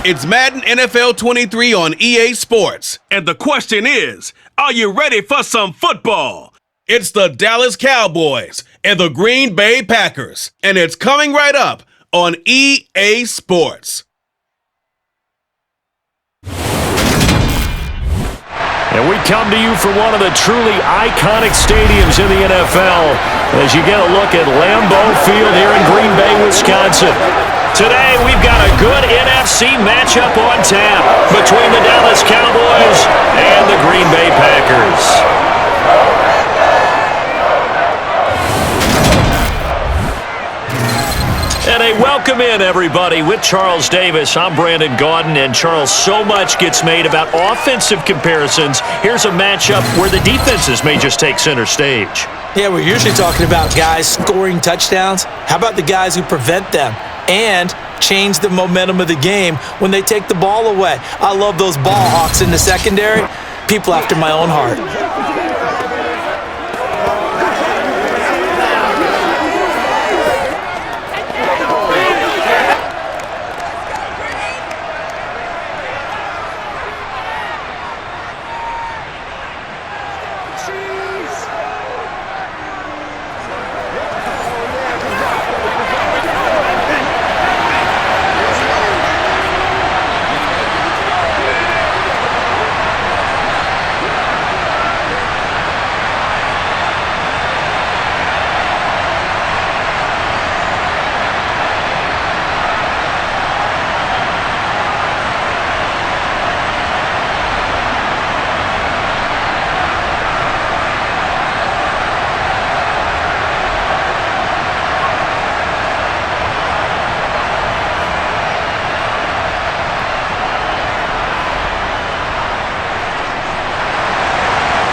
It's Madden NFL 23 on EA Sports. And the question is, are you ready for some football? It's the Dallas Cowboys and the Green Bay Packers. And it's coming right up on EA Sports. And we come to you from one of the truly iconic stadiums in the NFL as you get a look at Lambeau Field here in Green Bay, Wisconsin. Today, we've got a good NFC matchup on tap between the Dallas Cowboys and the Green Bay Packers. And a welcome in, everybody, with Charles Davis. I'm Brandon Gaudin, and Charles, so much gets made about offensive comparisons. Here's a matchup where the defenses may just take center stage. Yeah, we're usually talking about guys scoring touchdowns. How about the guys who prevent them and change the momentum of the game when they take the ball away? I love those ball hawks in the secondary. People after my own heart.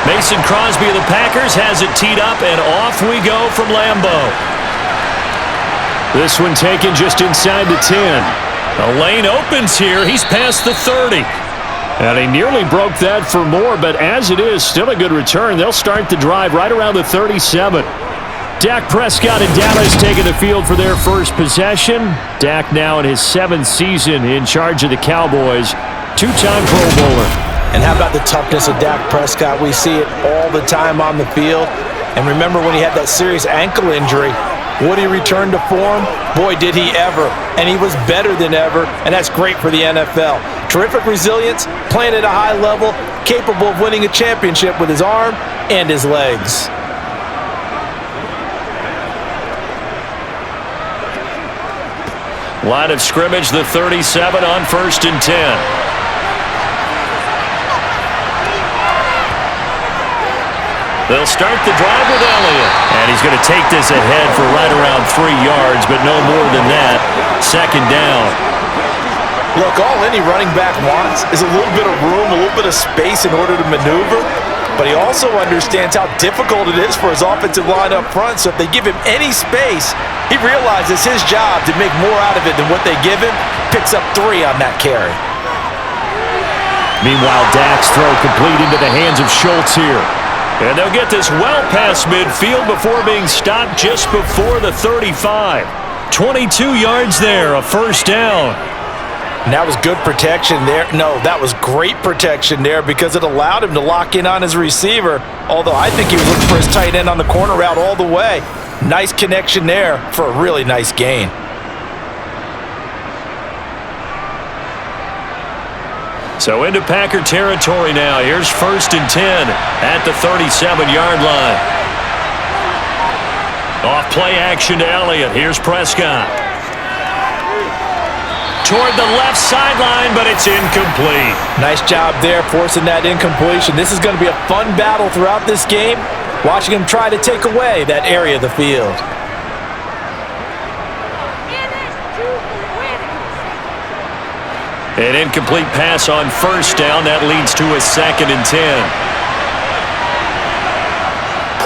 Mason Crosby of the Packers has it teed up, and off we go from Lambeau. This one taken just inside the 10. The lane opens here. He's past the 30. And he nearly broke that for more, but as it is, still a good return. They'll start the drive right around the 37. Dak Prescott and Dallas taking the field for their first possession. Dak now in his 7th season in charge of the Cowboys. Two-time Pro Bowler. And how about the toughness of Dak Prescott? We see it all the time on the field. And remember when he had that serious ankle injury, would he return to form? Boy, did he ever. And he was better than ever, and that's great for the NFL. Terrific resilience, playing at a high level, capable of winning a championship with his arm and his legs. Line of scrimmage, the 37 on 1st and 10. They'll start the drive with Elliott. And he's going to take this ahead for right around 3 yards, but no more than that. 2nd down. Look, all any running back wants is a little bit of room, a little bit of space in order to maneuver. But he also understands how difficult it is for his offensive line up front. So if they give him any space, he realizes his job to make more out of it than what they give him. Picks up 3 on that carry. Meanwhile, Dak's throw complete into the hands of Schultz here. And they'll get this well past midfield before being stopped just before the 35. 22 yards there, a 1st down. And that was good protection there. No, that was great protection there because it allowed him to lock in on his receiver. Although I think he was looking for his tight end on the corner route all the way. Nice connection there for a really nice gain. So into Packer territory now. Here's 1st and 10 at the 37-yard line. Off play action to Elliott. Here's Prescott. Toward the left sideline, but it's incomplete. Nice job there forcing that incompletion. This is going to be a fun battle throughout this game. Watching him try to take away that area of the field. An incomplete pass on 1st down. That leads to a 2nd and 10.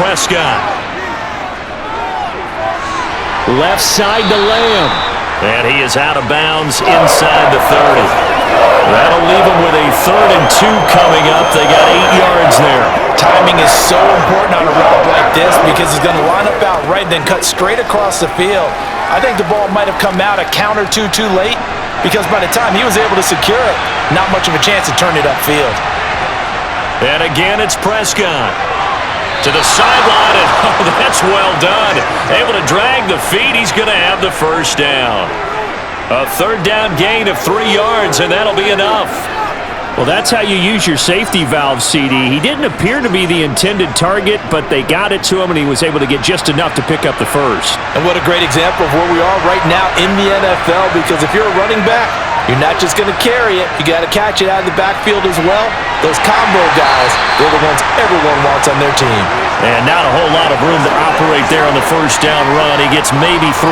Prescott. Left side to Lamb. And he is out of bounds inside the 30. That'll leave him with a 3rd and 2 coming up. They got 8 yards there. Timing is so important on a route like this because he's going to line up out right, then cut straight across the field. I think the ball might have come out a count or two too late, because by the time he was able to secure it, not much of a chance to turn it upfield. And again, it's Prescott. To the sideline, and oh, that's well done. Able to drag the feet. He's going to have the first down. A third down gain of 3 yards, and that'll be enough. Well, that's how you use your safety valve, CD. He didn't appear to be the intended target, but they got it to him, and he was able to get just enough to pick up the first. And what a great example of where we are right now in the NFL, because if you're a running back, you're not just going to carry it. You got to catch it out of the backfield as well. Those combo guys, they're the ones everyone wants on their team. And not a whole lot of room to operate there on the first down run. He gets maybe 3.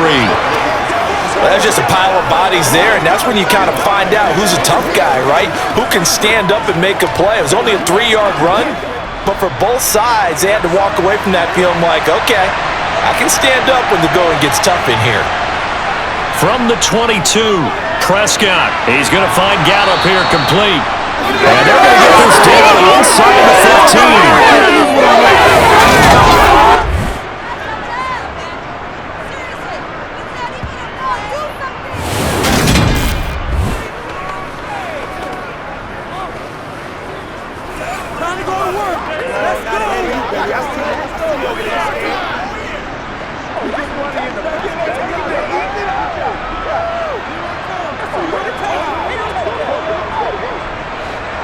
Well, that's just a pile of bodies there, and that's when you kind of find out who's a tough guy, right? Who can stand up and make a play. It was only a 3-yard run, but for both sides, they had to walk away from that feeling like, okay, I can stand up when the going gets tough in here. From the 22, Prescott. He's going to find Gallup here complete. And they're going to get this down inside the 15.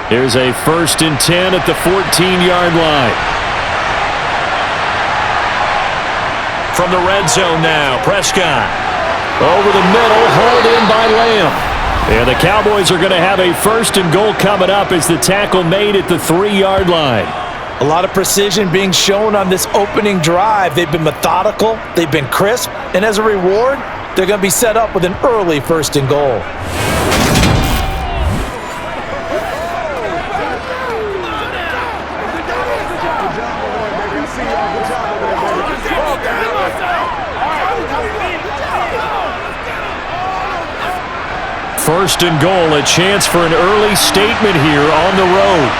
Here's a 1st and 10 at the 14-yard line. From the red zone now, Prescott. Over the middle, hauled in by Lamb. And the Cowboys are going to have a 1st and goal coming up as the tackle made at the 3-yard line. A lot of precision being shown on this opening drive. They've been methodical, they've been crisp, and as a reward, they're going to be set up with an early 1st and goal. First and goal, a chance for an early statement here on the road.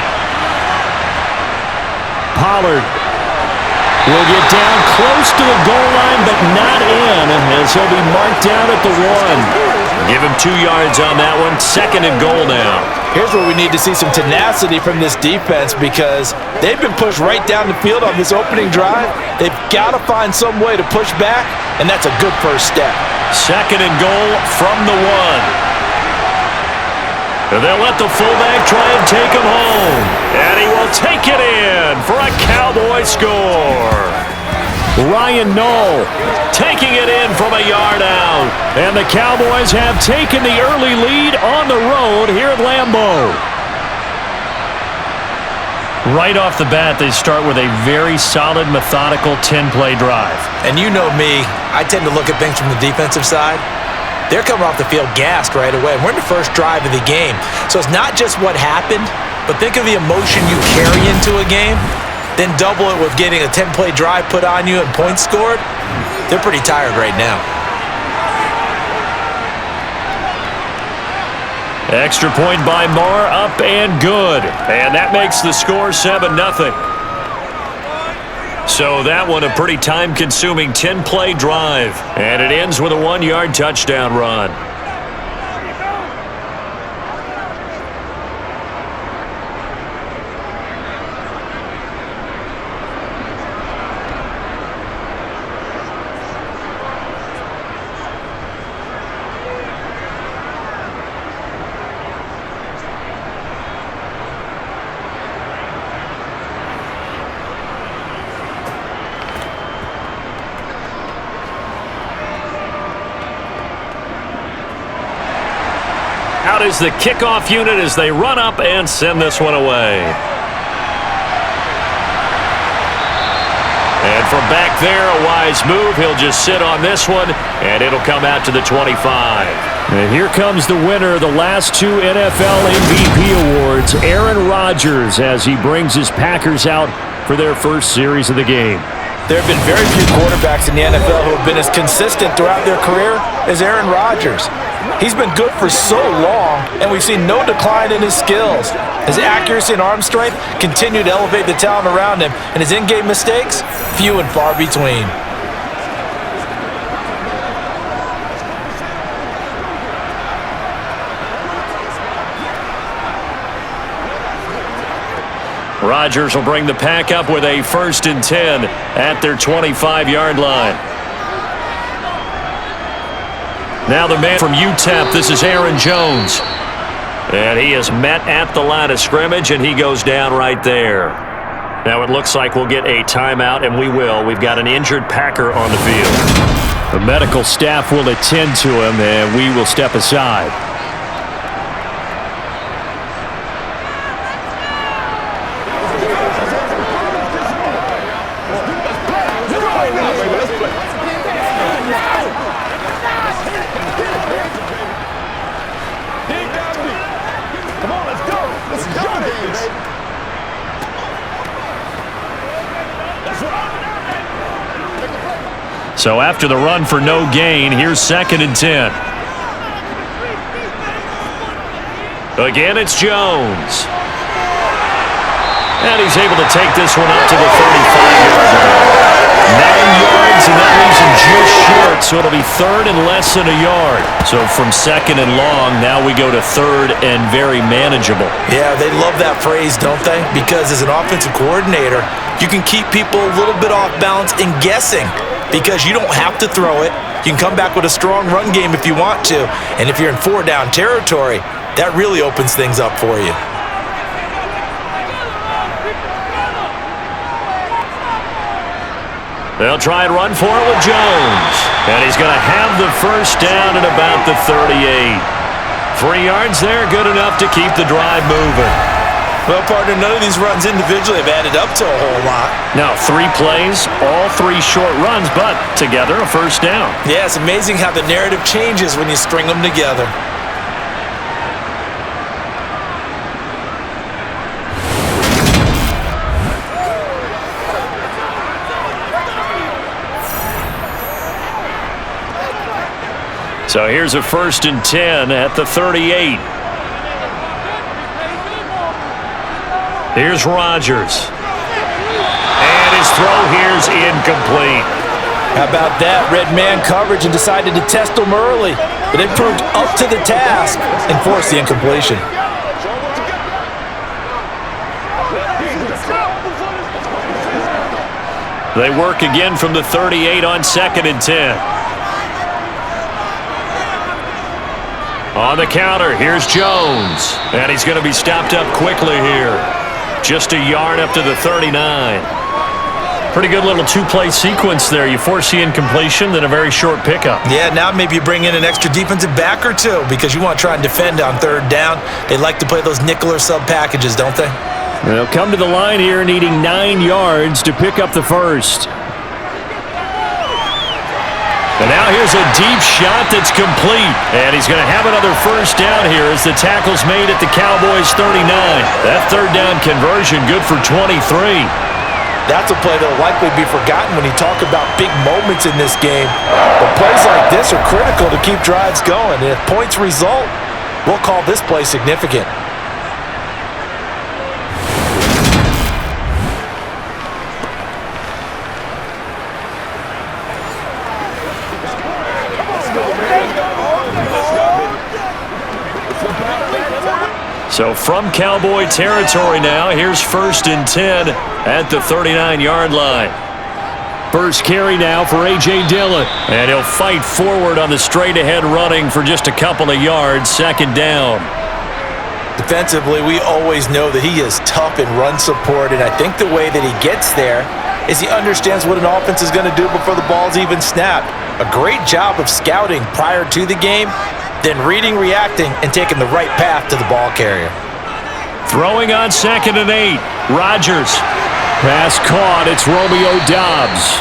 Pollard will get down close to the goal line, but not in, as he'll be marked down at the 1. Give him 2 yards on that one. 2nd and goal now. Here's where we need to see some tenacity from this defense, because they've been pushed right down the field on this opening drive. They've got to find some way to push back, and that's a good first step. 2nd and goal from the 1. They'll let the fullback try and take him home. And he will take it in for a Cowboy score. Ryan Knoll taking it in from a yard out. And the Cowboys have taken the early lead on the road here at Lambeau. Right off the bat, they start with a very solid, methodical 10-play drive. And you know me, I tend to look at things from the defensive side. They're coming off the field gassed right away. We're in the first drive of the game. So it's not just what happened, but think of the emotion you carry into a game, then double it with getting a 10-play drive put on you and points scored. They're pretty tired right now. Extra point by Marr, up and good. And that makes the score 7-0. So that one a pretty time-consuming 10-play drive. And it ends with a 1-yard touchdown run. Out is the kickoff unit as they run up and send this one away. And from back there, a wise move. He'll just sit on this one, and it'll come out to the 25. And here comes the winner of the last 2 NFL MVP awards, Aaron Rodgers, as he brings his Packers out for their first series of the game. There have been very few quarterbacks in the NFL who have been as consistent throughout their career as Aaron Rodgers. He's been good for so long, and we've seen no decline in his skills. His accuracy and arm strength continue to elevate the talent around him, and his in-game mistakes, few and far between. Rodgers will bring the pack up with a 1st and 10 at their 25-yard line. Now the man from UTEP, this is Aaron Jones. And he is met at the line of scrimmage, and he goes down right there. Now it looks like we'll get a timeout, and we will. We've got an injured Packer on the field. The medical staff will attend to him, and we will step aside. So after the run for no gain, here's 2nd and 10. Again, it's Jones. And he's able to take this one up to the 35-yard line. 9 yards, and that leaves him just short, so it'll be 3rd and less than a yard. So from 2nd and long, now we go to 3rd and very manageable. Yeah, they love that phrase, don't they? Because as an offensive coordinator, you can keep people a little bit off balance and guessing. Because you don't have to throw it. You can come back with a strong run game if you want to. And if you're in 4-down territory, that really opens things up for you. They'll try and run for it with Jones. And he's going to have the 1st down at about the 38. 3 yards there, good enough to keep the drive moving. Well, partner, none of these runs individually have added up to a whole lot. Now, 3 plays, all 3 short runs, but together a 1st down. Yeah, it's amazing how the narrative changes when you string them together. So here's a 1st and 10 at the 38. Here's Rodgers. And his throw here's incomplete. How about that? Red man coverage and decided to test them early. But it proved up to the task and forced the incompletion. They work again from the 38 on 2nd and 10. On the counter, here's Jones. And he's going to be stopped up quickly here. Just a yard up to the 39. Pretty good little 2-play sequence there. You force the incompletion, then a very short pickup. Yeah, now maybe you bring in an extra defensive back or two because you want to try and defend on 3rd down. They like to play those nickel or sub packages, don't they? They'll come to the line here needing 9 yards to pick up the 1st. And now here's a deep shot that's complete. And he's going to have another 1st down here as the tackle's made at the Cowboys 39. That 3rd down conversion good for 23. That's a play that will likely be forgotten when you talk about big moments in this game. But plays like this are critical to keep drives going. And if points result, we'll call this play significant. So from Cowboy territory now, here's 1st and 10 at the 39-yard line. First carry now for A.J. Dillon. And he'll fight forward on the straight-ahead running for just a couple of yards, 2nd down. Defensively, we always know that he is tough in run support, and I think the way that he gets there is he understands what an offense is going to do before the ball's even snapped. A great job of scouting prior to the game, then reading, reacting, and taking the right path to the ball carrier. Throwing on 2nd and 8. Rodgers. Pass caught. It's Romeo Doubs.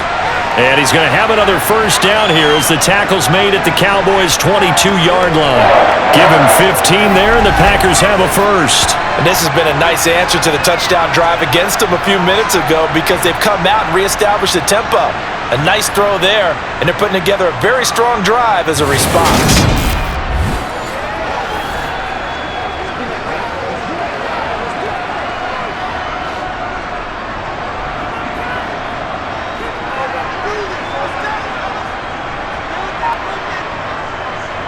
And he's going to have another 1st down here as the tackle's made at the Cowboys' 22-yard line. Give him 15 there, and the Packers have a 1st. And this has been a nice answer to the touchdown drive against them a few minutes ago because they've come out and reestablished the tempo. A nice throw there, and they're putting together a very strong drive as a response.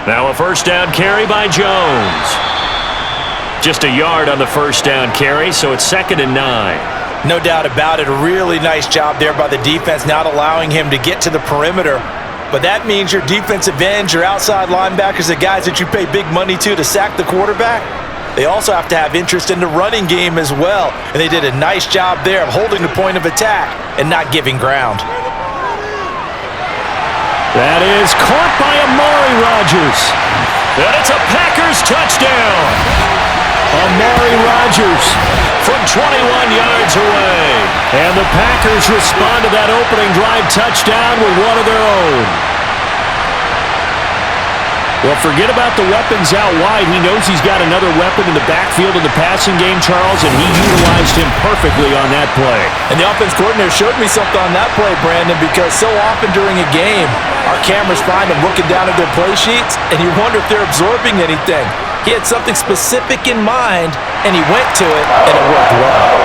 Now a 1st down carry by Jones. Just a yard on the first down carry, so it's 2nd and 9. No doubt about it. A really nice job there by the defense, not allowing him to get to the perimeter. But that means your defensive ends, your outside linebackers, the guys that you pay big money to sack the quarterback, they also have to have interest in the running game as well. And they did a nice job there of holding the point of attack and not giving ground. That is caught by Amari Rodgers. And it's a Packers touchdown. Amari Rodgers from 21 yards away. And the Packers respond to that opening drive touchdown with one of their own. Well, forget about the weapons out wide. He knows he's got another weapon in the backfield in the passing game, Charles, and he utilized him perfectly on that play. And the offense coordinator showed me something on that play, Brandon, because so often during a game, our cameras find them looking down at their play sheets, and you wonder if they're absorbing anything. He had something specific in mind, and he went to it, and it worked well.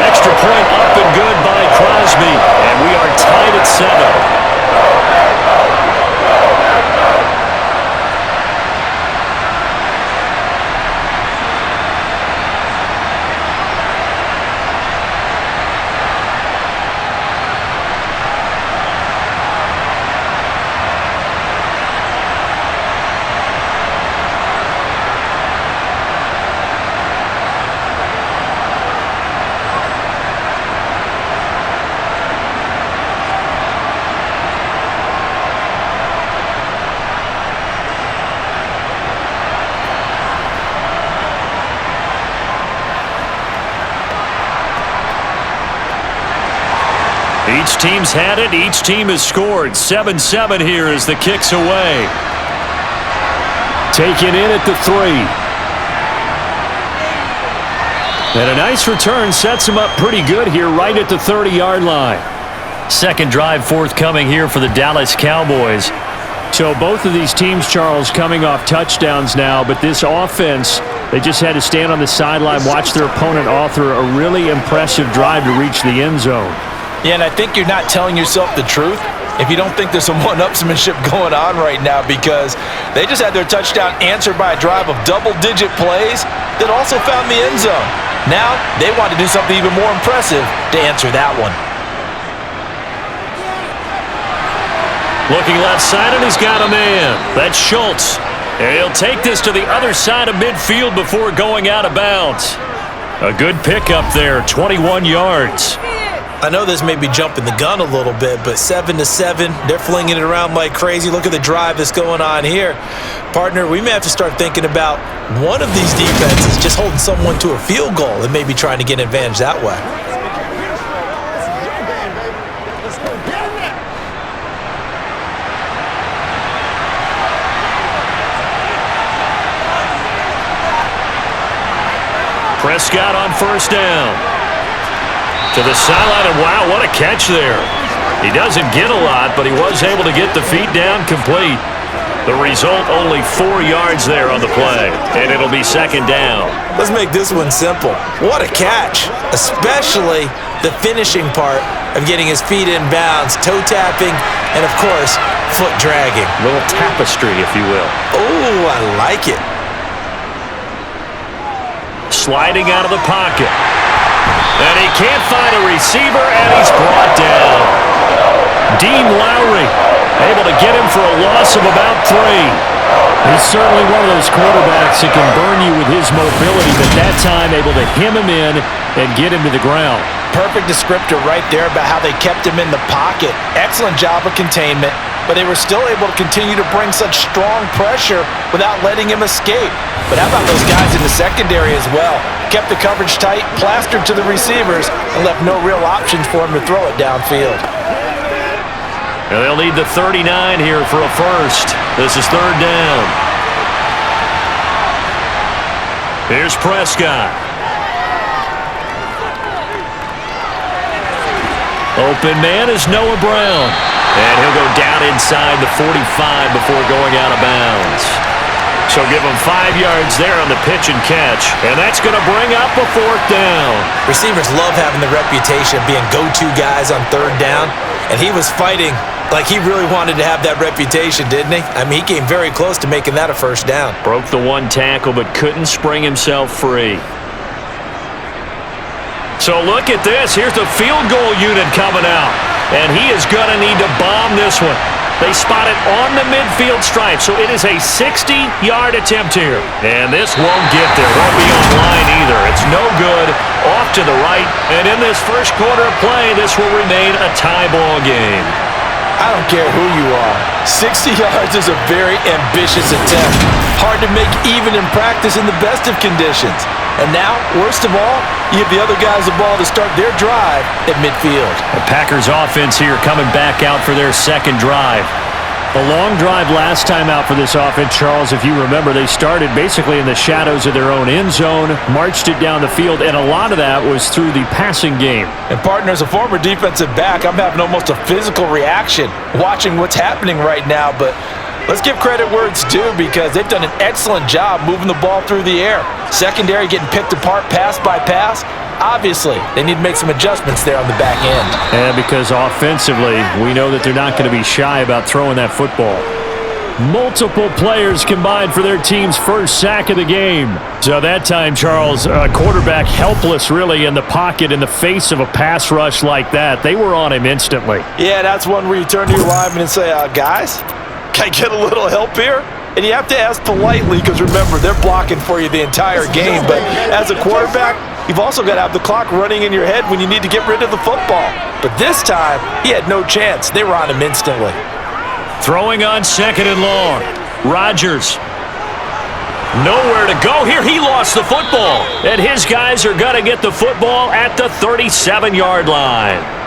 Extra point up and good by Crosby, and we are tied at 7. Each team's had it. Each team has scored. 7-7 here as the kick's away. Taken in at the 3. And a nice return sets him up pretty good here right at the 30-yard line. Second drive forthcoming here for the Dallas Cowboys. So both of these teams, Charles, coming off touchdowns now, but this offense, they just had to stand on the sideline, watch their opponent author a really impressive drive to reach the end zone. Yeah, and I think you're not telling yourself the truth if you don't think there's some one-upsmanship going on right now, because they just had their touchdown answered by a drive of double-digit plays that also found the end zone. Now they want to do something even more impressive to answer that one. Looking left side, and he's got a man. That's Schultz. And he'll take this to the other side of midfield before going out of bounds. A good pickup there, 21 yards. I know this may be jumping the gun a little bit, but 7-7, they're flinging it around like crazy. Look at the drive that's going on here. Partner, we may have to start thinking about one of these defenses just holding someone to a field goal and maybe trying to get an advantage that way. Prescott on first down. To the sideline, and wow, what a catch there. He doesn't get a lot, but he was able to get the feet down complete. The result, only 4 yards there on the play, and it'll be second down. Let's make this one simple. What a catch, especially the finishing part of getting his feet in bounds, toe tapping, and of course, foot dragging. A little tapestry, if you will. Oh, I like it. Sliding out of the pocket. And he can't find a receiver, and he's brought down. Dean Lowry able to get him for a loss of about 3. He's certainly one of those quarterbacks that can burn you with his mobility, but that time able to hem him in and get him to the ground. Perfect descriptor right there about how they kept him in the pocket. Excellent job of containment, but they were still able to continue to bring such strong pressure without letting him escape. But how about those guys in the secondary as well? Kept the coverage tight, plastered to the receivers, and left no real options for him to throw it downfield. And they'll need the 39 here for a first. This is third down. Here's Prescott. Open man is Noah Brown. And he'll go down inside the 45 before going out of bounds. So give him 5 yards there on the pitch and catch. And that's going to bring up a fourth down. Receivers love having the reputation of being go-to guys on third down. And he was fighting Like he really wanted to have that reputation, didn't he? I mean, he came very close to making that a first down. Broke the one tackle but couldn't spring himself free. So look at this. Here's the field goal unit coming out. And he is going to need to bomb this one. They spot it on the midfield stripe, so it is a 60-yard attempt here. And this won't get there. Won't be on line either. It's no good. Off to the right. And in this first quarter of play, this will remain a tie ball game. I don't care who you are. 60 yards is a very ambitious attempt. Hard to make even in practice in the best of conditions. And now, worst of all, you give the other guys the ball to start their drive at midfield. The Packers offense here coming back out for their second drive. A long drive last time out for this offense, Charles. If you remember, they started basically in the shadows of their own end zone, marched it down the field, and a lot of that was through the passing game. And partner, as a former defensive back, I'm having almost a physical reaction watching what's happening right now. But let's give credit where it's due because they've done an excellent job moving the ball through the air. Secondary getting picked apart pass by pass. Obviously, they need to make some adjustments there on the back end. And because offensively, we know that they're not going to be shy about throwing that football. Multiple players combined for their team's first sack of the game. So that time, Charles, a quarterback helpless really in the pocket in the face of a pass rush like that. They were on him instantly. Yeah, that's one where you turn to your lineman and say, guys, can I get a little help here? And you have to ask politely because, remember, they're blocking for you the entire game. But as a quarterback, you've also got to have the clock running in your head when you need to get rid of the football. But this time, he had no chance. They were on him instantly. Throwing on second and long. Rodgers. Nowhere to go here. He lost the football. And his guys are going to get the football at the 37-yard line.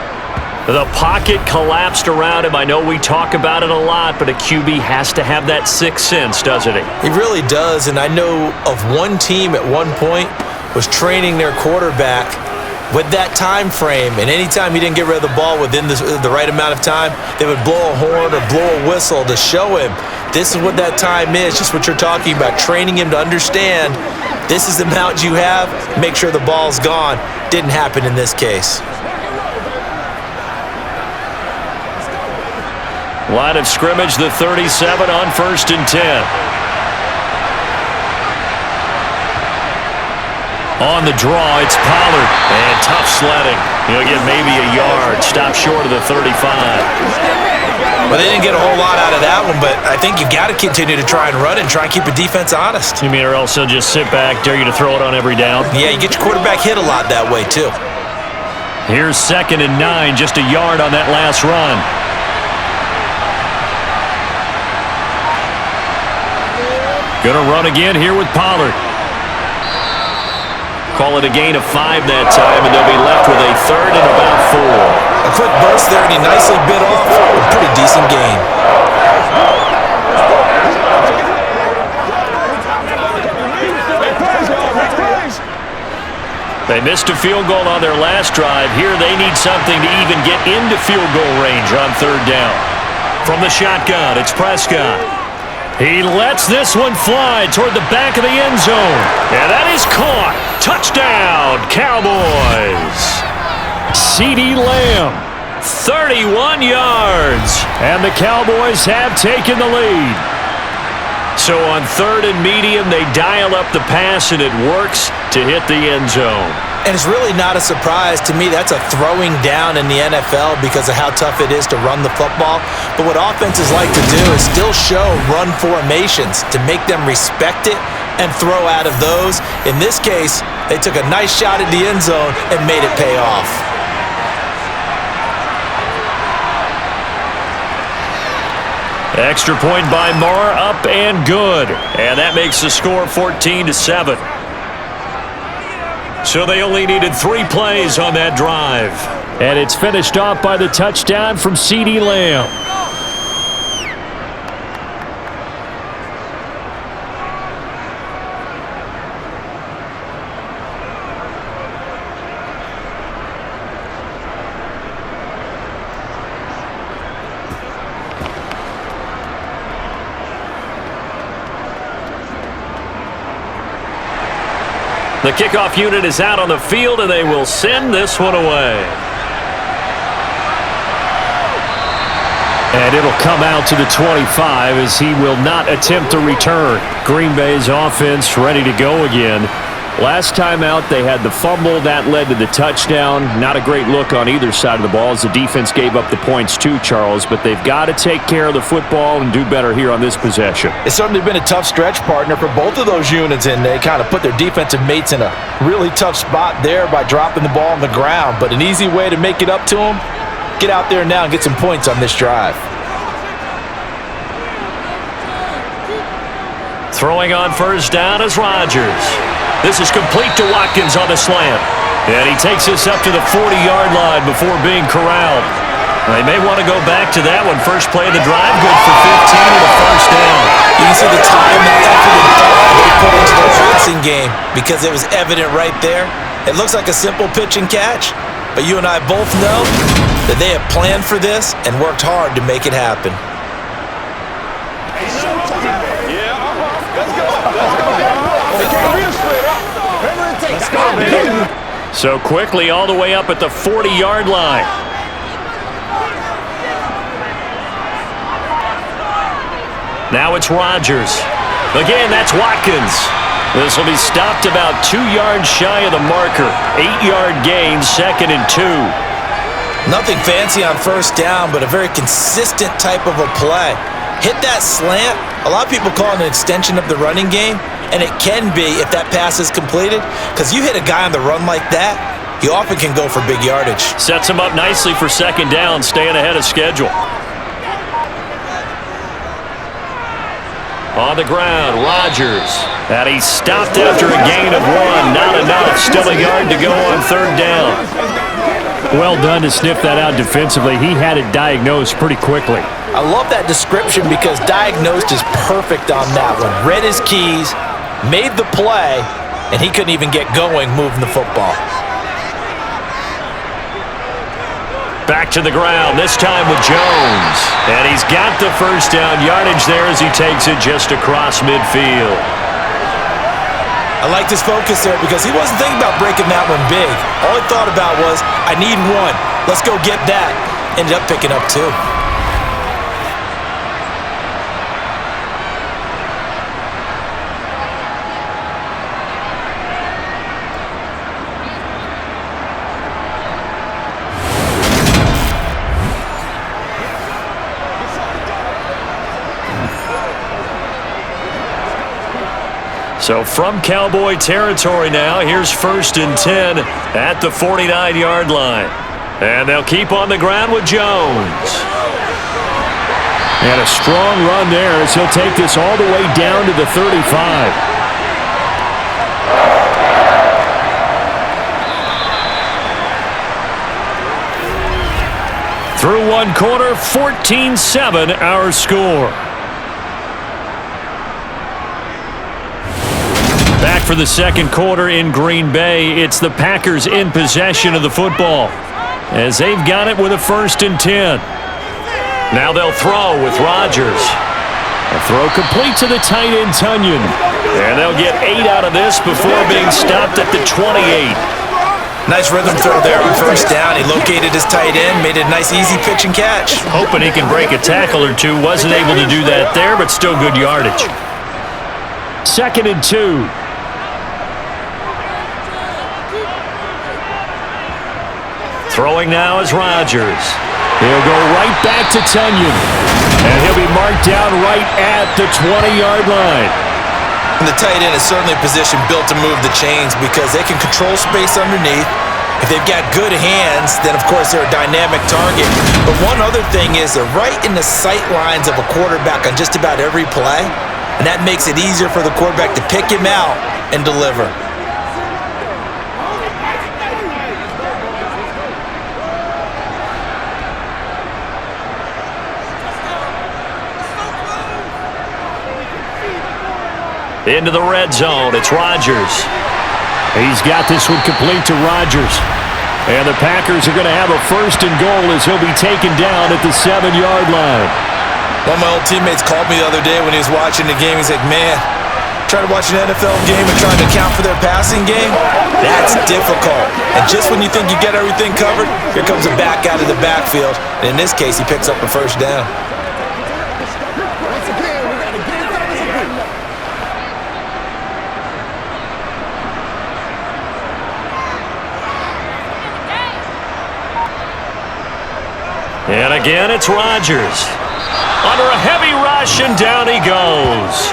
The pocket collapsed around him. I know we talk about it a lot, but a QB has to have that sixth sense, doesn't he? He really does, and I know of one team at one point was training their quarterback with that time frame, and anytime he didn't get rid of the ball within the right amount of time, they would blow a horn or blow a whistle to show him this is what that time is, just what you're talking about, training him to understand this is the amount you have, make sure the ball's gone. Didn't happen in this case. Line of scrimmage, the 37 on 1st and 10. On the draw, it's Pollard. And tough sledding. He'll get maybe a yard. Stop short of the 35. Well, they didn't get a whole lot out of that one, but I think you've got to continue to try and run and try and keep the defense honest. You mean or else they'll just sit back, dare you to throw it on every down? Yeah, you get your quarterback hit a lot that way, too. Here's 2nd and 9, just a yard on that last run. Gonna run again here with Pollard. Call it a gain of 5 that time, and they'll be left with a 3rd and about 4. A quick burst there, and he nicely bit off a pretty decent gain. They missed a field goal on their last drive. Here they need something to even get into field goal range on 3rd down. From the shotgun, it's Prescott. He lets this one fly toward the back of the end zone. And that is caught. Touchdown, Cowboys. CeeDee Lamb, 31 yards. And the Cowboys have taken the lead. So on 3rd and medium, they dial up the pass, and it works to hit the end zone. And it's really not a surprise to me. That's a throwing down in the NFL because of how tough it is to run the football. But what offenses like to do is still show run formations to make them respect it and throw out of those. In this case, they took a nice shot at the end zone and made it pay off. Extra point by Moore, up and good. And that makes the score 14-7. So they only needed 3 plays on that drive. And it's finished off by the touchdown from CeeDee Lamb. The kickoff unit is out on the field, and they will send this one away. And it'll come out to the 25 as he will not attempt to return. Green Bay's offense ready to go again. Last time out, they had the fumble. That led to the touchdown. Not a great look on either side of the ball as the defense gave up the points too, Charles. But they've got to take care of the football and do better here on this possession. It's certainly been a tough stretch, partner, for both of those units, and they kind of put their defensive mates in a really tough spot there by dropping the ball on the ground. But an easy way to make it up to them, get out there now and get some points on this drive. Throwing on first down is Rodgers. This is complete to Watkins on the slant. And he takes this up to the 40-yard line before being corralled. They may want to go back to that one. First play of the drive, good for 15 and a first down. You can see the time and effort and thought they put into their passing game because it was evident right there. It looks like a simple pitch and catch, but you and I both know that they have planned for this and worked hard to make it happen. So quickly all the way up at the 40-yard line. Now it's Rodgers. Again, that's Watkins. This will be stopped about 2 yards shy of the marker. 8-yard gain, 2nd and 2. Nothing fancy on first down, but a very consistent type of a play. Hit that slant. A lot of people call it an extension of the running game, and it can be if that pass is completed, because you hit a guy on the run like that, he often can go for big yardage. Sets him up nicely for 2nd down, staying ahead of schedule. On the ground, Rodgers. And he's stopped after a gain of 1. Not enough. Still a yard to go on 3rd down. Well done to sniff that out defensively. He had it diagnosed pretty quickly. I love that description because diagnosed is perfect on that one. Read his keys, made the play, and he couldn't even get going moving the football. Back to the ground, this time with Jones. And he's got the first down yardage there as he takes it just across midfield. I liked his focus there because he wasn't thinking about breaking that one big. All he thought about was, I need 1. Let's go get that. Ended up picking up 2. So from Cowboy territory now, here's 1st and 10 at the 49-yard line. And they'll keep on the ground with Jones. And a strong run there as he'll take this all the way down to the 35. Through one quarter, 14-7 our score. Back for the 2nd quarter in Green Bay. It's the Packers in possession of the football as they've got it with a 1st and 10. Now they'll throw with Rodgers. A throw complete to the tight end, Tunyon. And they'll get 8 out of this before being stopped at the 28. Nice rhythm throw there on first down. He located his tight end, made it a nice easy pitch and catch. Hoping he can break a tackle or two. Wasn't able to do that there, but still good yardage. 2nd and 2. Throwing now is Rodgers. He'll go right back to Tunyon. And he'll be marked down right at the 20-yard line. And the tight end is certainly a position built to move the chains because they can control space underneath. If they've got good hands, then of course they're a dynamic target. But one other thing is they're right in the sight lines of a quarterback on just about every play. And that makes it easier for the quarterback to pick him out and deliver. Into the red zone, it's Rodgers. He's got this one complete to Rodgers. And the Packers are going to have a 1st and goal as he'll be taken down at the 7-yard line. One of my old teammates called me the other day when he was watching the game. He's like, man, trying to watch an NFL game and trying to account for their passing game, that's difficult. And just when you think you get everything covered, here comes a back out of the backfield. And in this case, he picks up a 1st down. And again, it's Rodgers. Under a heavy rush, and down he goes.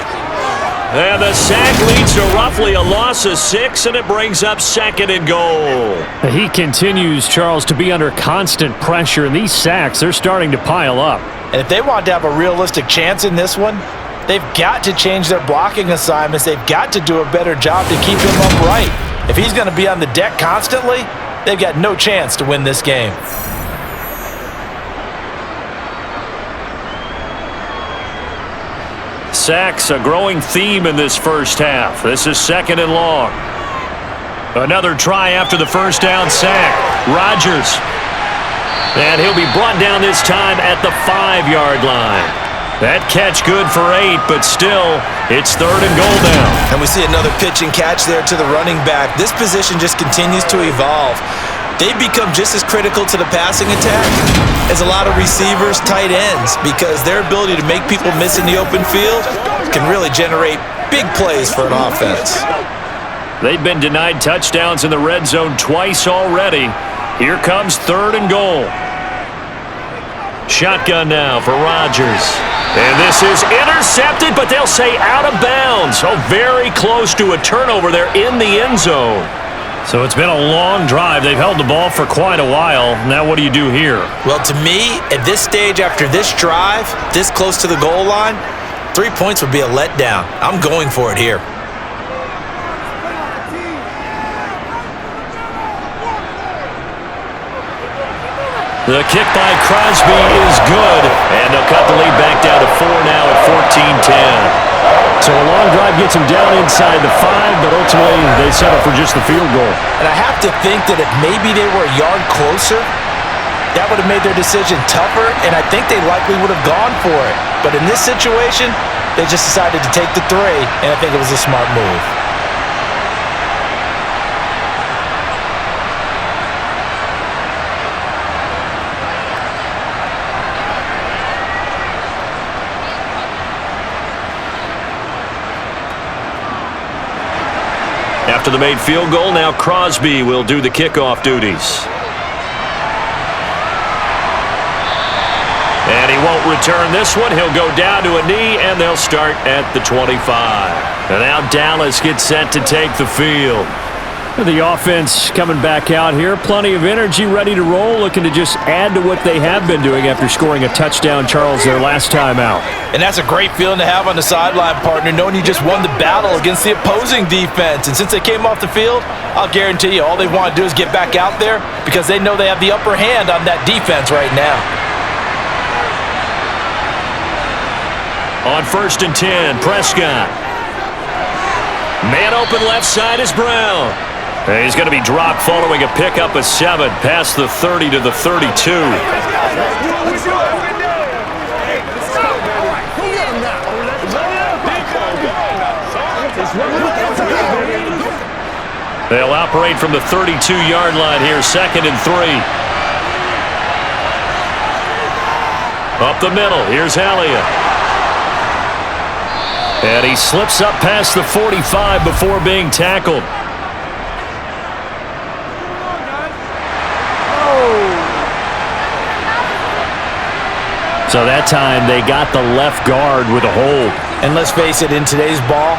And the sack leads to roughly a loss of 6, and it brings up 2nd and goal. He continues, Charles, to be under constant pressure, and these sacks, they're starting to pile up. And if they want to have a realistic chance in this one, they've got to change their blocking assignments. They've got to do a better job to keep him upright. If he's going to be on the deck constantly, they've got no chance to win this game. Sacks, a growing theme in this first half. This is 2nd and long. Another try after the first down sack. Rodgers. And he'll be brought down this time at the 5-yard line. That catch good for 8, but still, it's 3rd and goal now. And we see another pitch and catch there to the running back. This position just continues to evolve. They've become just as critical to the passing attack as a lot of receivers, tight ends, because their ability to make people miss in the open field can really generate big plays for an offense. They've been denied touchdowns in the red zone twice already. Here comes 3rd and goal. Shotgun now for Rodgers. And this is intercepted, but they'll say out of bounds. Oh, very close to a turnover there in the end zone. So it's been a long drive. They've held the ball for quite a while. Now what do you do here? Well, to me, at this stage after this drive, this close to the goal line, 3 points would be a letdown. I'm going for it here. The kick by Crosby is good, and they'll cut the lead back down to 4 now at 14-10. So a long drive gets them down inside the 5, but ultimately they settle for just the field goal. And I have to think that if maybe they were a yard closer, that would have made their decision tougher, and I think they likely would have gone for it. But in this situation, they just decided to take the 3, and I think it was a smart move. After the made field goal, now Crosby will do the kickoff duties. And he won't return this one. He'll go down to a knee, and they'll start at the 25. And now Dallas gets set to take the field. The offense coming back out here. Plenty of energy, ready to roll, looking to just add to what they have been doing after scoring a touchdown, Charles, their last time out. And that's a great feeling to have on the sideline, partner, knowing you just won the battle against the opposing defense. And since they came off the field, I'll guarantee you all they want to do is get back out there because they know they have the upper hand on that defense right now. On 1st and 10, Prescott. Man open left side is Brown. And he's going to be dropped following a pickup of 7 past the 30 to the 32. They'll operate from the 32-yard line here, 2nd and 3. Up the middle, here's Elliott. And he slips up past the 45 before being tackled. So that time they got the left guard with a hold. And let's face it, in today's ball,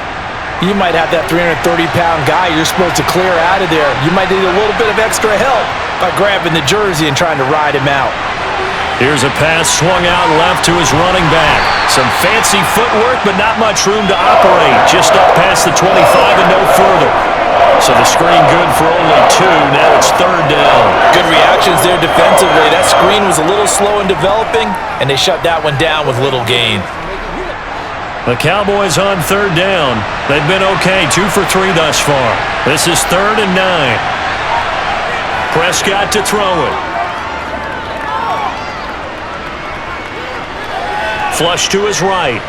you might have that 330-pound guy you're supposed to clear out of there. You might need a little bit of extra help by grabbing the jersey and trying to ride him out. Here's a pass swung out left to his running back. Some fancy footwork, but not much room to operate. Just up past the 25 and no further. So the screen good for only 2. Now it's 3rd down. Good reactions there defensively. That screen was a little slow in developing, and they shut that one down with little gain. The Cowboys on 3rd down. They've been okay, 2 for 3 thus far. This is 3rd and 9. Prescott to throw it. Flush to his right.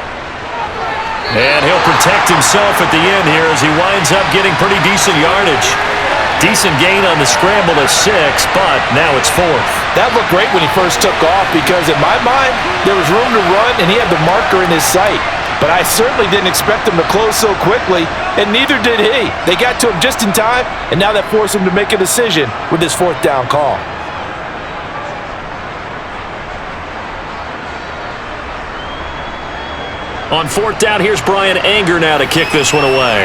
And he'll protect himself at the end here as he winds up getting pretty decent yardage. Decent gain on the scramble of 6, but now it's 4th. That looked great when he first took off because in my mind, there was room to run and he had the marker in his sight. But I certainly didn't expect him to close so quickly, and neither did he. They got to him just in time, and now that forced him to make a decision with his 4th down call. On fourth down, here's Brian Anger now to kick this one away.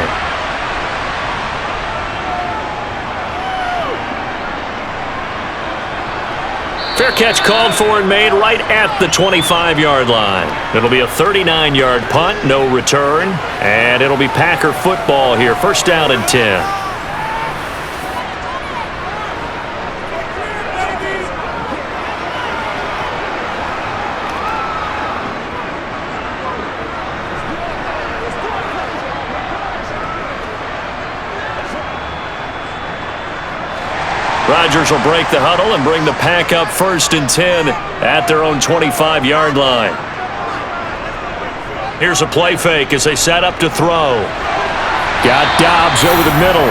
Fair catch called for and made right at the 25-yard line. It'll be a 39-yard punt, no return, and it'll be Packer football here. First down and 10. Rodgers will break the huddle and bring the Pack up first and 10 at their own 25-yard line. Here's a play fake as they set up to throw. Got Dobbs over the middle.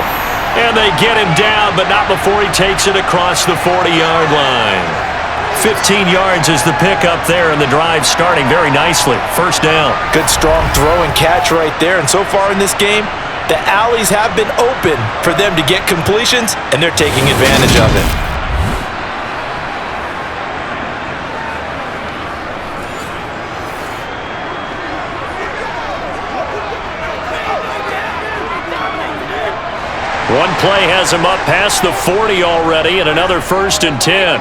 And they get him down, but not before he takes it across the 40-yard line. 15 yards is the pickup there, and the drive starting very nicely. First down. Good strong throw and catch right there. And so far in this game, the alleys have been open for them to get completions, and they're taking advantage of it. One play has him up past the 40 already, and another first and 10.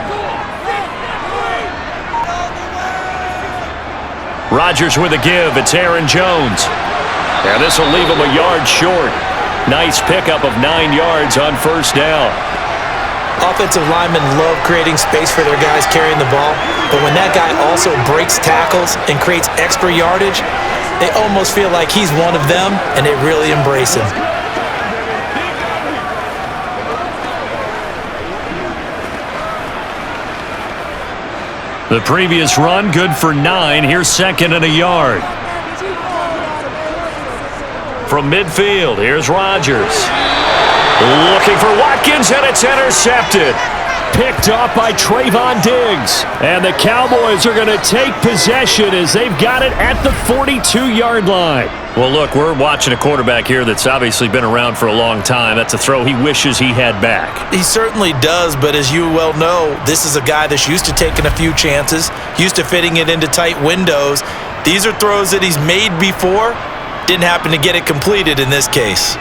Rodgers with a give. It's Aaron Jones. And this will leave him a yard short. Nice pickup of 9 yards on first down. Offensive linemen love creating space for their guys carrying the ball, but when that guy also breaks tackles and creates extra yardage, they almost feel like he's one of them, and they really embrace him. The previous run, good for 9. Here's second and a yard. From midfield, here's Rodgers. Looking for Watkins, and it's intercepted. Picked off by Trayvon Diggs. And the Cowboys are going to take possession as they've got it at the 42-yard line. Well, look, we're watching a quarterback here that's obviously been around for a long time. That's a throw he wishes he had back. He certainly does, but as you well know, this is a guy that's used to taking a few chances, used to fitting it into tight windows. These are throws that he's made before. Didn't happen to get it completed in this case.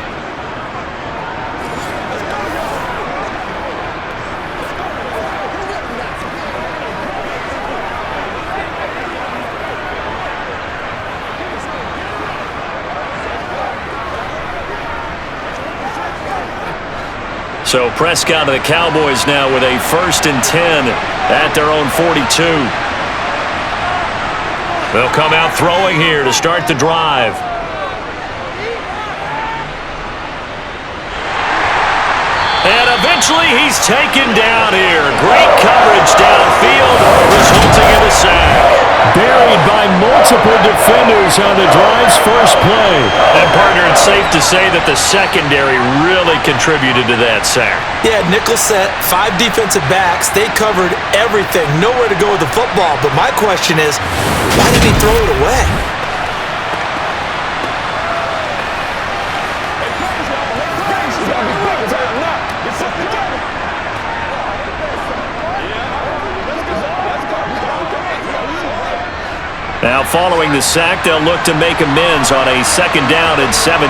So Prescott of the Cowboys now with a first and 10 at their own 42. They'll come out throwing here to start the drive. And eventually he's taken down here. Great coverage downfield, resulting in a sack. Buried by multiple defenders on the drive's first play. And, partner, it's safe to say that the secondary really contributed to that sack. Yeah, nickel set, 5 defensive backs. They covered everything. Nowhere to go with the football. But my question is, why did he throw it away? Now, following the sack, they'll look to make amends on a second down and 17.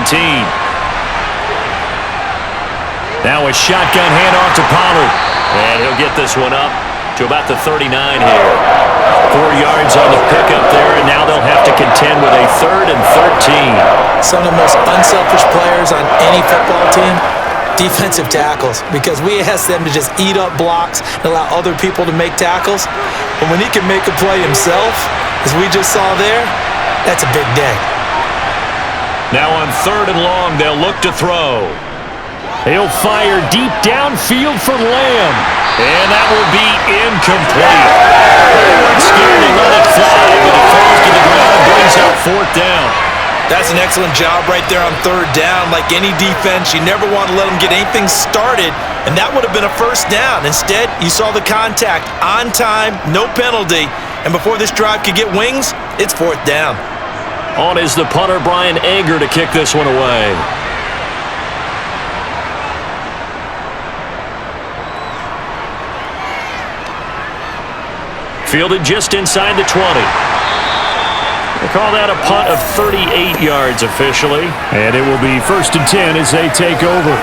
Now a shotgun handoff to Pollard. And he'll get this one up to about the 39 here. 4 yards on the pickup there, and now they'll have to contend with a third and 13. Some of the most unselfish players on any football team, defensive tackles, because we ask them to just eat up blocks and allow other people to make tackles. But when he can make a play himself, as we just saw there, that's a big day. Now on third and long, they'll look to throw. He'll fire deep downfield for Lamb. And that will be incomplete. They weren't scared to let it fly, but it falls to the ground and brings up fourth down. That's an excellent job right there on third down. Like any defense, you never want to let them get anything started, and that would have been a first down. Instead, you saw the contact on time, no penalty, and before this drive could get wings, it's fourth down. On is the punter, Brian Anger, to kick this one away. Fielded just inside the 20. They call that a punt of 38 yards officially. And it will be 1st and 10 as they take over.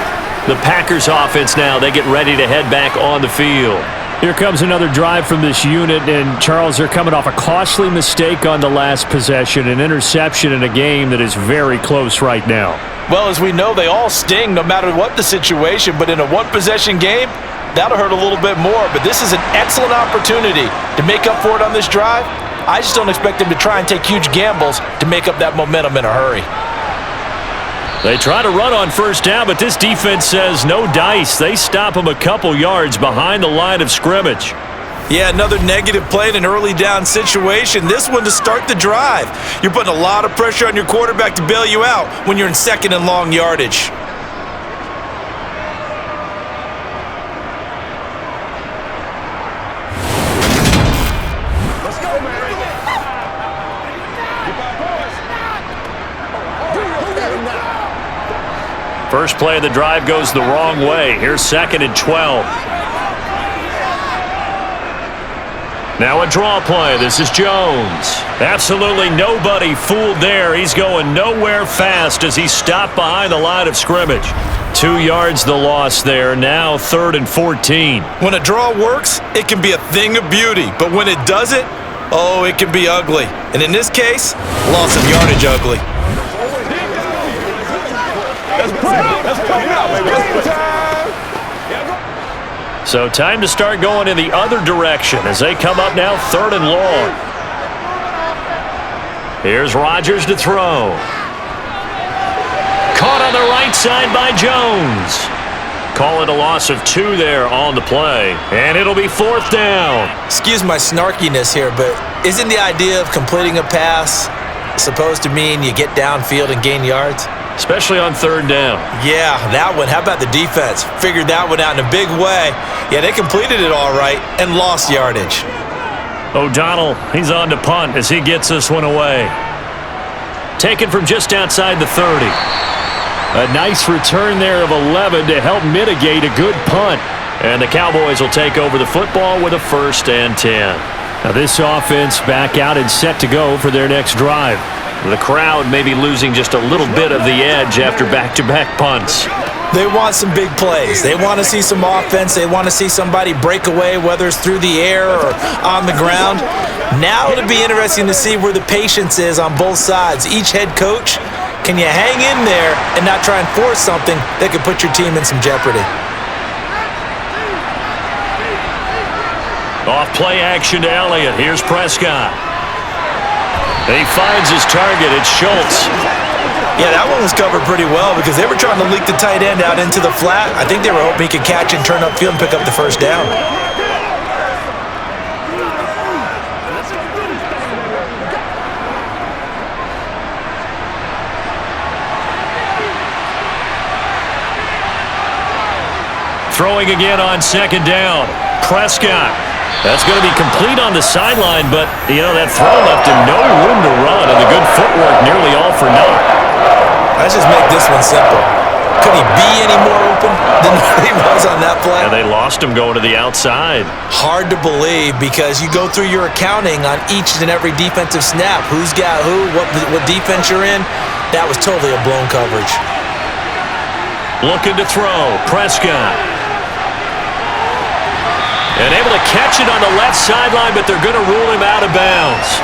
The Packers offense now, they get ready to head back on the field. Here comes another drive from this unit, and Charles, they're coming off a costly mistake on the last possession, an interception in a game that is very close right now. Well, as we know, they all sting no matter what the situation, but in a one-possession game, that'll hurt a little bit more. But this is an excellent opportunity to make up for it on this drive. I just don't expect them to try and take huge gambles to make up that momentum in a hurry. They try to run on 1st down, but this defense says no dice. They stop them a couple yards behind the line of scrimmage. Yeah, another negative play in an early down situation. This one to start the drive. You're putting a lot of pressure on your quarterback to bail you out when you're in 2nd and long yardage. First play of the drive goes the wrong way. Here's 2nd and 12. Now a draw play. This is Jones. Absolutely nobody fooled there. He's going nowhere fast as he stopped behind the line of scrimmage. 2 yards the loss there. Now 3rd and 14. When a draw works, it can be a thing of beauty. But when it doesn't, oh, it can be ugly. And in this case, loss of yardage ugly. So time to start going in the other direction as they come up now 3rd and long. Here's Rodgers to throw. Caught on the right side by Jones. Call it a loss of 2 there on the play. And it'll be 4th down. Excuse my snarkiness here, but isn't the idea of completing a pass supposed to mean you get downfield and gain yards? Especially on 3rd down. Yeah, that one. How about the defense? Figured that one out in a big way. Yeah, they completed it all right and lost yardage. O'Donnell, he's on to punt as he gets this one away. Taken from just outside the 30. A nice return there of 11 to help mitigate a good punt. And the Cowboys will take over the football with a 1st and 10. Now this offense back out and set to go for their next drive. The crowd may be losing just a little bit of the edge after back-to-back punts. They want some big plays. They want to see some offense. They want to see somebody break away, whether it's through the air or on the ground. Now it'll be interesting to see where the patience is on both sides. Each head coach, can you hang in there and not try and force something that could put your team in some jeopardy? Off play action to Elliott. Here's Prescott. And he finds his target. It's Schultz. Yeah, that one was covered pretty well because they were trying to leak the tight end out into the flat. I think they were hoping he could catch and turn upfield and pick up the 1st down. Throwing again on 2nd down. Prescott. That's going to be complete on the sideline, but, you know, that throw left him no room to run, and the good footwork nearly all for naught. Let's just make this one simple. Could he be any more open than he was on that play? And they lost him going to the outside. Hard to believe because you go through your accounting on each and every defensive snap. Who's got who, what defense you're in. That was totally a blown coverage. Looking to throw. Prescott. And able to catch it on the left sideline, but they're going to rule him out of bounds.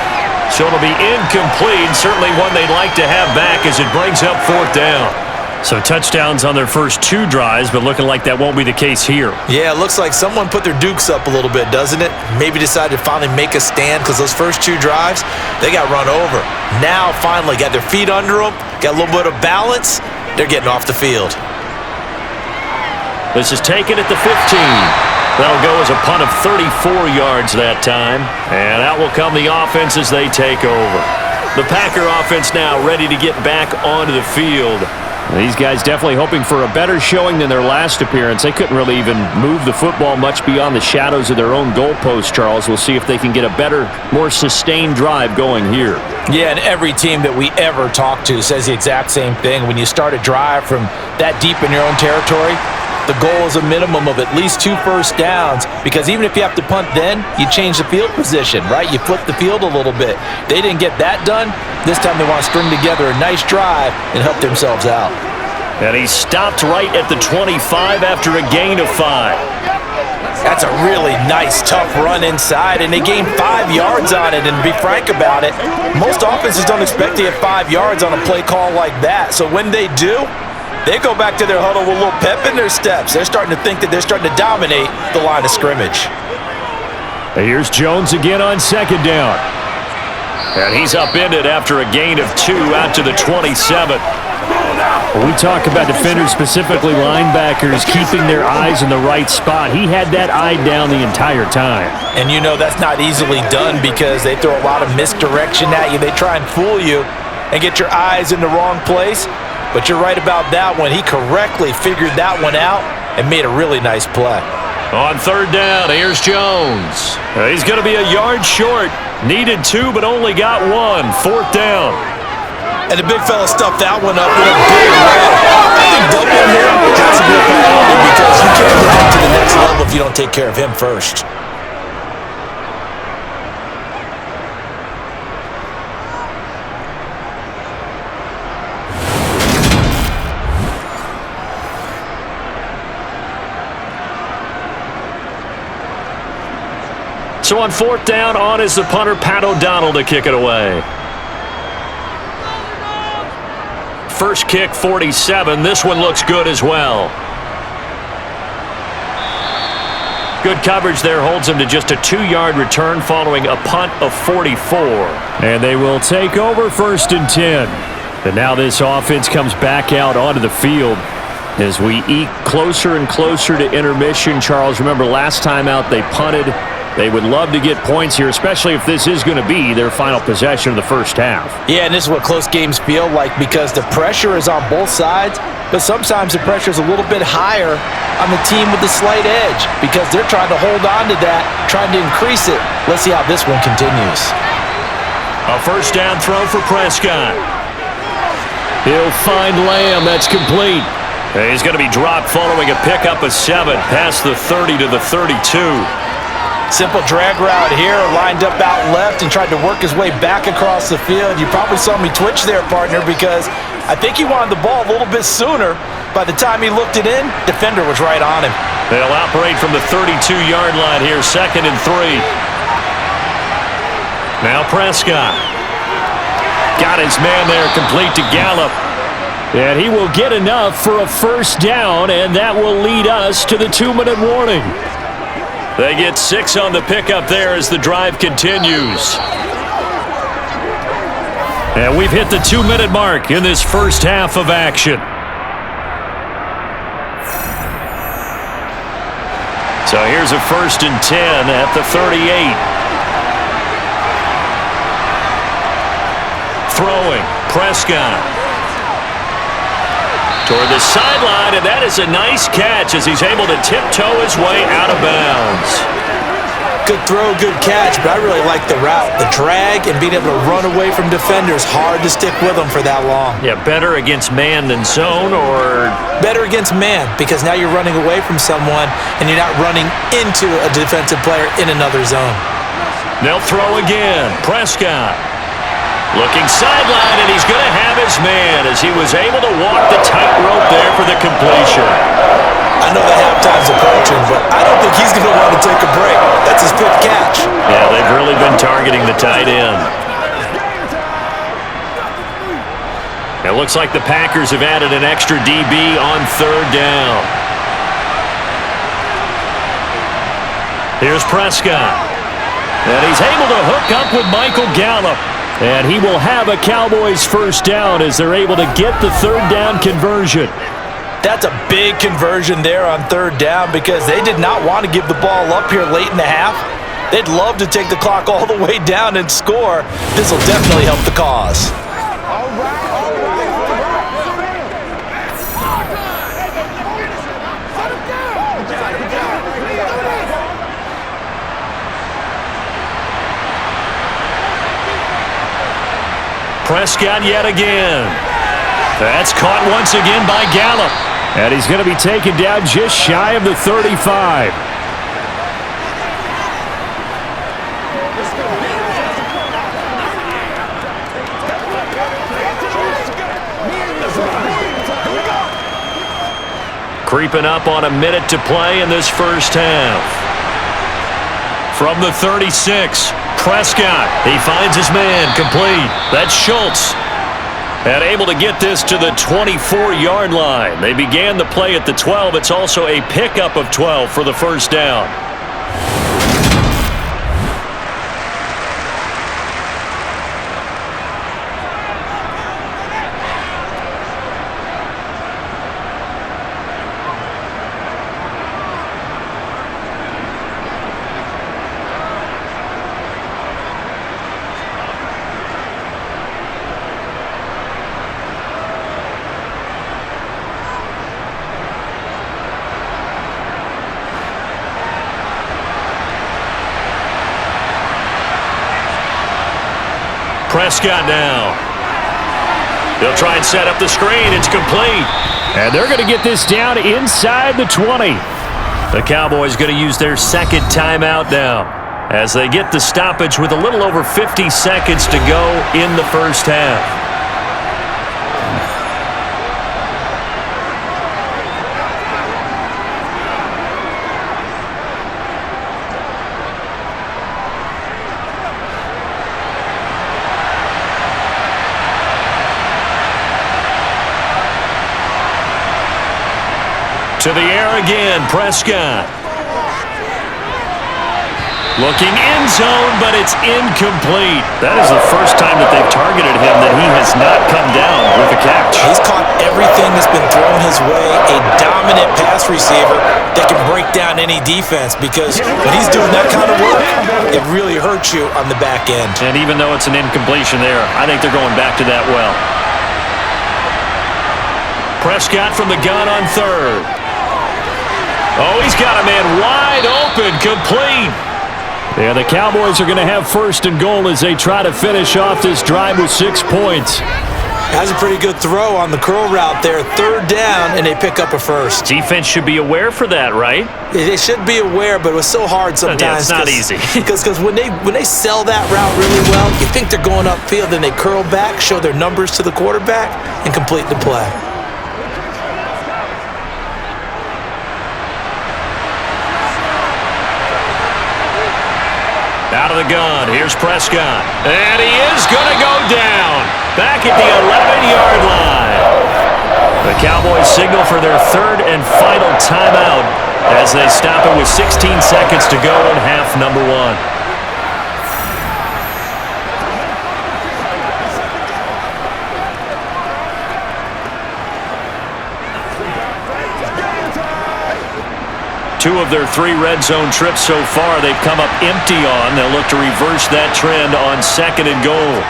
So it'll be incomplete, certainly one they'd like to have back as it brings up 4th down. So touchdowns on their first 2 drives, but looking like that won't be the case here. Yeah, it looks like someone put their dukes up a little bit, doesn't it? Maybe decided to finally make a stand because those first 2 drives, they got run over. Now, finally, got their feet under them, got a little bit of balance. They're getting off the field. This is taken at the 15. That'll go as a punt of 34 yards that time. And out will come the offense as they take over. The Packer offense now ready to get back onto the field. These guys definitely hoping for a better showing than their last appearance. They couldn't really even move the football much beyond the shadows of their own goalpost, Charles. We'll see if they can get a better, more sustained drive going here. Yeah, and every team that we ever talk to says the exact same thing. When you start a drive from that deep in your own territory, The goal is a minimum of at least 2 first downs, because even if you have to punt then, you change the field position, right? You flip the field a little bit. They didn't get that done. This time they want to string together a nice drive and help themselves out. And he stopped right at the 25 after a gain of 5. That's a really nice, tough run inside, and they gained 5 yards on it. And to be frank about it, most offenses don't expect to get 5 yards on a play call like that. So when they do, they go back to their huddle with a little pep in their steps. They're starting to think that they're starting to dominate the line of scrimmage. Here's Jones again on second down. And he's upended after a gain of 2 out to the 27. When we talk about defenders, specifically linebackers, keeping their eyes in the right spot, he had that eye down the entire time. And you know that's not easily done because they throw a lot of misdirection at you. They try and fool you and get your eyes in the wrong place. But you're right about that one. He correctly figured that one out and made a really nice play. On third down, here's Jones. He's going to be a yard short. Needed 2, but only got 1. Fourth down. And the big fella stuffed that one up in a big way. I think doubling him has to be a priority because you can't get up to the next level if you don't take care of him first. So on fourth down, on is the punter, Pat O'Donnell, to kick it away. First kick, 47. This one looks good as well. Good coverage there holds him to just a 2-yard return following a punt of 44. And they will take over first and 10. And now this offense comes back out onto the field as we eke closer and closer to intermission. Charles, remember last time out they punted. They would love to get points here, especially if this is going to be their final possession of the first half. Yeah, and this is what close games feel like because the pressure is on both sides, but sometimes the pressure is a little bit higher on the team with the slight edge because they're trying to hold on to that, trying to increase it. Let's see how this one continues. A first down throw for Prescott. He'll find Lamb. That's complete. He's going to be dropped following a pickup of 7 past the 30 to the 32. Simple drag route here, lined up out left and tried to work his way back across the field. You probably saw me twitch there, partner, because I think he wanted the ball a little bit sooner. By the time he looked it in, defender was right on him. They'll operate from the 32-yard line here, 2nd and 3. Now Prescott. Got his man there, complete to Gallup. And he will get enough for a first down, and that will lead us to the 2-minute warning. They get 6 on the pickup there as the drive continues. And we've hit the 2-minute mark in this first half of action. So here's a 1st and 10 at the 38. Throwing, Prescott. Toward the sideline, and that is a nice catch as he's able to tiptoe his way out of bounds. Good throw, good catch, but I really like the route. The drag and being able to run away from defenders, hard to stick with them for that long. Yeah, better against man than zone, or? Better against man, because now you're running away from someone and you're not running into a defensive player in another zone. They'll throw again. Prescott. Looking sideline, and he's going to have his man as he was able to walk the tightrope there for the completion. I know the halftime's approaching, but I don't think he's going to want to take a break. That's his 5th catch. Yeah, they've really been targeting the tight end. It looks like the Packers have added an extra DB on 3rd down. Here's Prescott. And he's able to hook up with Michael Gallup. And he will have a Cowboys first down as they're able to get the 3rd down conversion. That's a big conversion there on 3rd down because they did not want to give the ball up here late in the half. They'd love to take the clock all the way down and score. This will definitely help the cause. Prescott yet again. That's caught once again by Gallup. And he's going to be taken down just shy of the 35. Creeping up on a minute to play in this first half. From the 36, Prescott. He finds his man, complete. That's Schultz. And able to get this to the 24-yard line. They began the play at the 12. It's also a pickup of 12 for the first down. Prescott now. They'll try and set up the screen. It's complete. And they're going to get this down inside the 20. The Cowboys going to use their second timeout now as they get the stoppage with a little over 50 seconds to go in the first half. To the air again, Prescott. Looking end zone, but it's incomplete. That is the first time that they've targeted him that he has not come down with a catch. He's caught everything that's been thrown his way. A dominant pass receiver that can break down any defense, because when he's doing that kind of work, it really hurts you on the back end. And even though it's an incompletion there, I think they're going back to that well. Prescott from the gun on third. Oh, he's got a man wide open, complete. Yeah, the Cowboys are going to have first and goal as they try to finish off this drive with 6 points. Has a pretty good throw on the curl route there. Third down, and they pick up a first. Defense should be aware for that, right? They should be aware, but it was so hard sometimes. Yeah, it's not easy. Because when they sell that route really well, you think they're going upfield, then they curl back, show their numbers to the quarterback, and complete the play. Out of the gun, here's Prescott. And he is going to go down. Back at the 11-yard line. The Cowboys signal for their third and final timeout as they stop it with 16 seconds to go in half number one. Two of their 3 red zone trips so far, they've come up empty on. They'll look to reverse that trend on second and goal.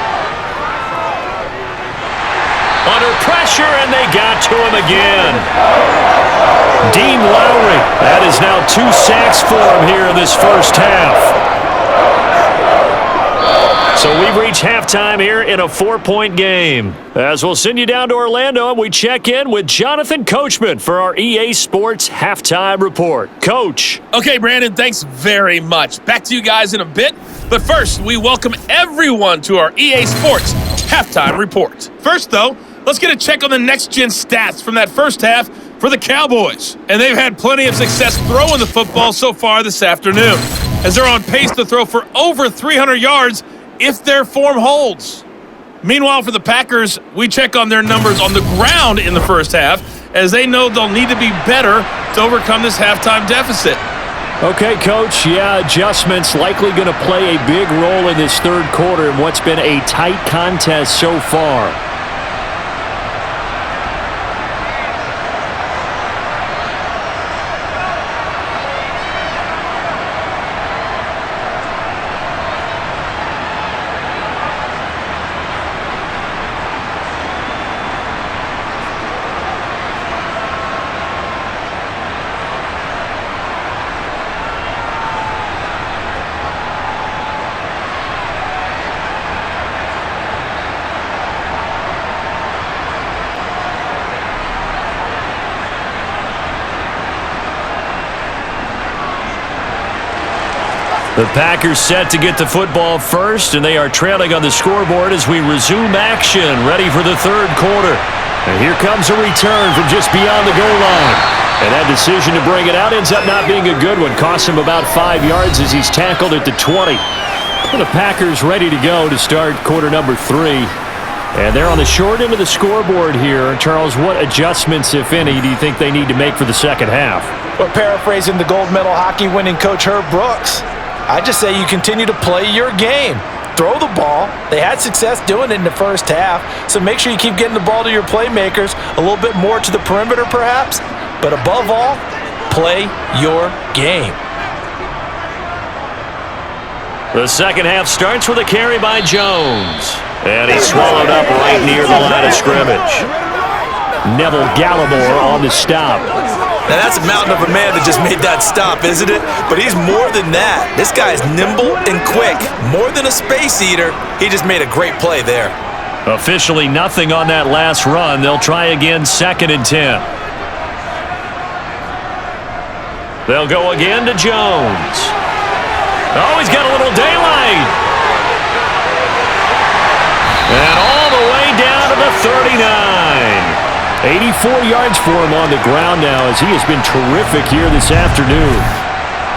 Under pressure, and they got to him again. Dean Lowry. That is now 2 sacks for him here in this first half. So we've reached halftime here in a 4-point game. As we'll send you down to Orlando, and we check in with Jonathan Coachman for our EA Sports Halftime Report. Coach. Okay, Brandon, thanks very much. Back to you guys in a bit. But first, we welcome everyone to our EA Sports Halftime Report. First, though, let's get a check on the next-gen stats from that first half for the Cowboys. And they've had plenty of success throwing the football so far this afternoon, as they're on pace to throw for over 300 yards if their form holds. Meanwhile, for the Packers, we check on their numbers on the ground in the first half, as they know they'll need to be better to overcome this halftime deficit. Okay, Coach, adjustments likely going to play a big role in this third quarter in what's been a tight contest so far. The Packers set to get the football first, and they are trailing on the scoreboard as we resume action, ready for the third quarter. And here comes a return from just beyond the goal line. And that decision to bring it out ends up not being a good one. Costs him about 5 yards as he's tackled at the 20. Well, the Packers ready to go to start quarter number 3. And they're on the short end of the scoreboard here. Charles, what adjustments, if any, do you think they need to make for the second half? Well, paraphrasing the gold medal hockey winning coach Herb Brooks, I just say you continue to play your game. Throw the ball. They had success doing it in the first half, so make sure you keep getting the ball to your playmakers, a little bit more to the perimeter perhaps, but above all, play your game. The second half starts with a carry by Jones, and he's swallowed up right near the line of scrimmage. Neville Gallimore on the stop. Now that's a mountain of a man that just made that stop, isn't it? But he's more than that. This guy's nimble and quick. More than a space eater. He just made a great play there. Officially nothing on that last run. They'll try again, 2nd and 10. They'll go again to Jones. Oh, he's got a little daylight. And all the way down to the 39. 84 yards for him on the ground now as he has been terrific here this afternoon.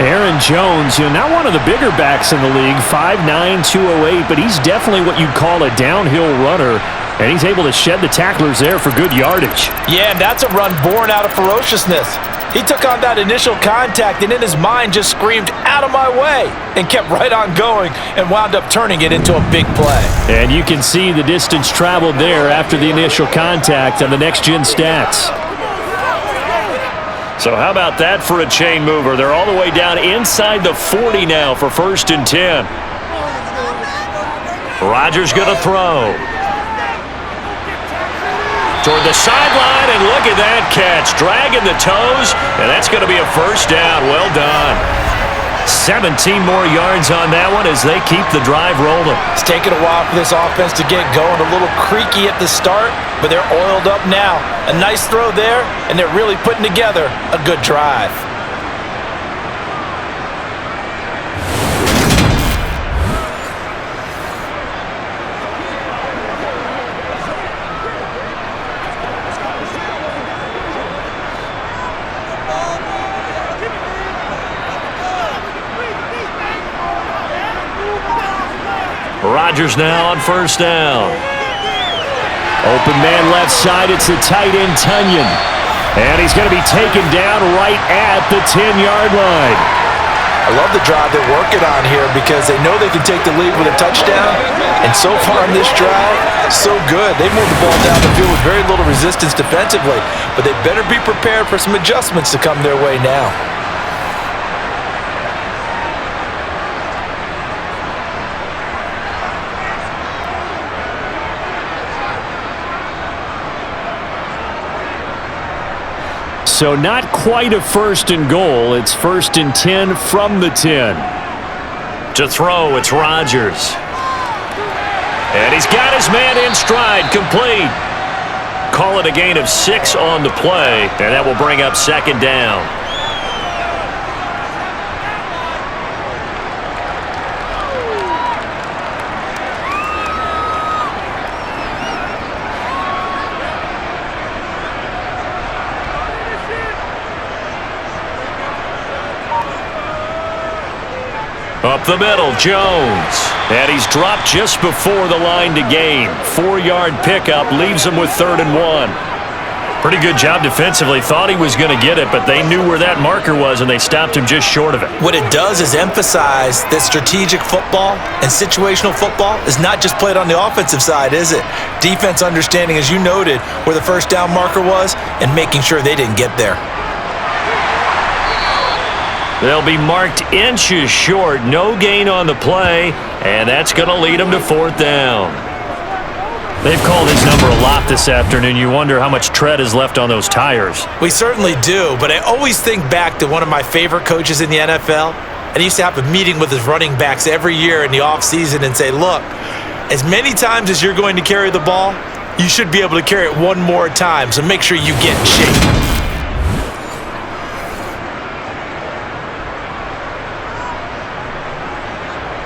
Aaron Jones, not one of the bigger backs in the league, 5'9", 208, but he's definitely what you'd call a downhill runner, and he's able to shed the tacklers there for good yardage. Yeah, and that's a run born out of ferociousness. He took on that initial contact and in his mind just screamed, "Out of my way," and kept right on going and wound up turning it into a big play. And you can see the distance traveled there after the initial contact on the next-gen stats. So how about that for a chain mover? They're all the way down inside the 40 now for 1st and 10. Rodgers going to throw. Toward the sideline, and look at that catch. Dragging the toes, and that's going to be a first down. Well done. 17 more yards on that one as they keep the drive rolling. It's taken a while for this offense to get going. A little creaky at the start, but they're oiled up now. A nice throw there, and they're really putting together a good drive. Rodgers now on 1st down. Open man left side, it's the tight end Tunyon. And he's going to be taken down right at the 10-yard line. I love the drive they're working on here because they know they can take the lead with a touchdown. And so far on this drive, so good. They moved the ball down the field with very little resistance defensively. But they better be prepared for some adjustments to come their way now. So not quite a 1st and goal. It's 1st and 10 from the 10. To throw, it's Rodgers. And he's got his man in stride, complete. Call it a gain of 6 on the play, and that will bring up 2nd down. Up the middle, Jones. And he's dropped just before the line to gain. 4-yard pickup leaves him with 3rd and 1. Pretty good job defensively. Thought he was going to get it, but they knew where that marker was, and they stopped him just short of it. What it does is emphasize that strategic football and situational football is not just played on the offensive side, is it? Defense understanding, as you noted, where the 1st down marker was and making sure they didn't get there. They'll be marked inches short. No gain on the play, and that's going to lead them to 4th down. They've called his number a lot this afternoon. You wonder how much tread is left on those tires. We certainly do, but I always think back to one of my favorite coaches in the NFL, and he used to have a meeting with his running backs every year in the offseason and say, look, as many times as you're going to carry the ball, you should be able to carry it one more time, so make sure you get in shape.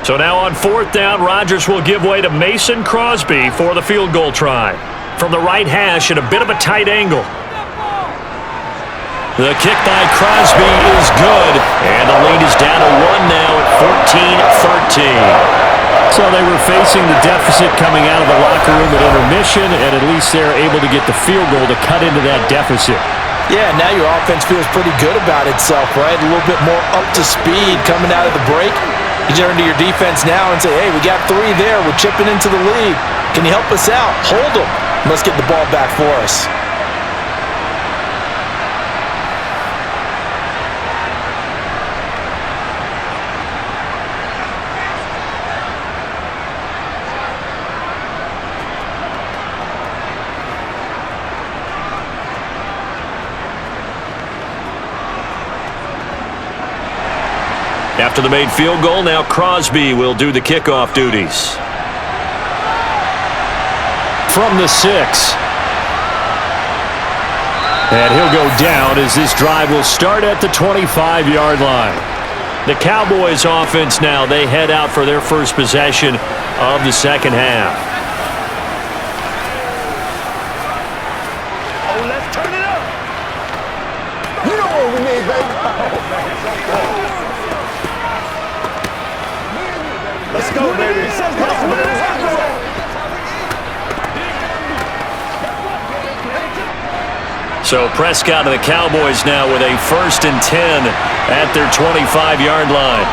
So now on 4th down, Rodgers will give way to Mason Crosby for the field goal try. From the right hash at a bit of a tight angle. The kick by Crosby is good, and the lead is down to 1 now at 14-13. So they were facing the deficit coming out of the locker room at intermission, and at least they're able to get the field goal to cut into that deficit. Yeah, now your offense feels pretty good about itself, right? A little bit more up to speed coming out of the break. You turn to your defense now and say, hey, we got 3 there. We're chipping into the lead. Can you help us out? Hold them. Let's get the ball back for us. After the made field goal, now Crosby will do the kickoff duties. From the 6. And he'll go down as this drive will start at the 25-yard line. The Cowboys offense now, they head out for their first possession of the second half. Oh, let's turn it up. You know what we need, baby. Let's go, baby. So Prescott and the Cowboys now with a 1st and 10 at their 25-yard line.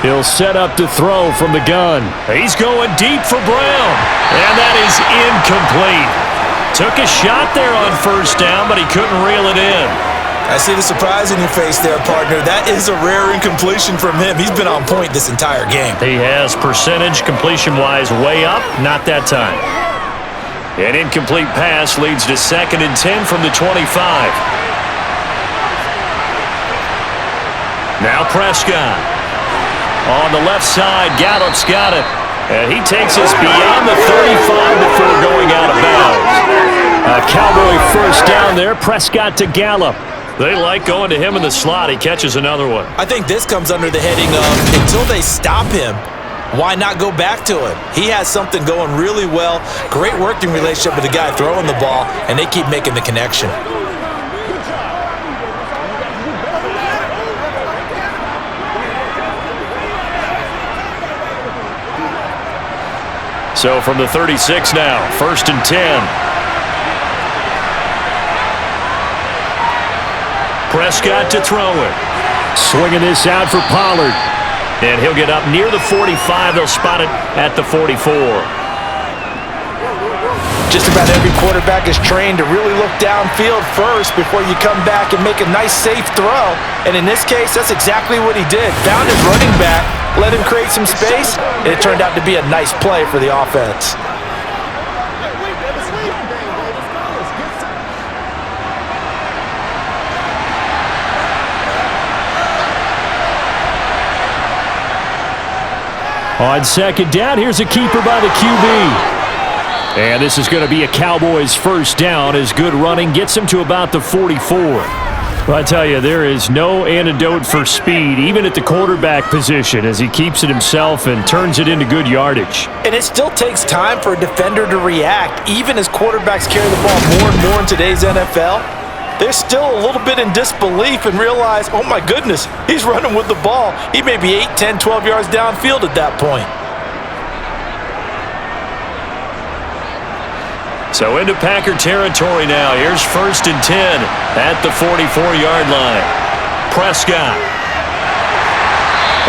He'll set up to throw from the gun. He's going deep for Brown, and that is incomplete. Took a shot there on 1st down, but he couldn't reel it in. I see the surprise in your face there, partner. That is a rare incompletion from him. He's been on point this entire game. He has percentage completion-wise way up, not that time. An incomplete pass leads to 2nd and 10 from the 25. Now Prescott. On the left side, Gallup's got it. And he takes us beyond the 35 before going out of bounds. A Cowboy 1st down there, Prescott to Gallup. They like going to him in the slot. He catches another one. I think this comes under the heading of until they stop him, why not go back to him? He has something going really well. Great working relationship with the guy throwing the ball, and they keep making the connection. So from the 36 now, 1st and 10. Prescott to throw it. Swinging this out for Pollard. And he'll get up near the 45. They'll spot it at the 44. Just about every quarterback is trained to really look downfield first before you come back and make a nice, safe throw. And in this case, that's exactly what he did. Found his running back, let him create some space, and it turned out to be a nice play for the offense. On 2nd down, here's a keeper by the QB. And this is going to be a Cowboys 1st down as good running gets him to about the 44. Well, I tell you, there is no antidote for speed, even at the quarterback position, as he keeps it himself and turns it into good yardage. And it still takes time for a defender to react, even as quarterbacks carry the ball more and more in today's NFL. They're still a little bit in disbelief and realize, oh my goodness, he's running with the ball. He may be 8, 10, 12 yards downfield at that point. So into Packer territory now. Here's 1st and 10 at the 44-yard line. Prescott.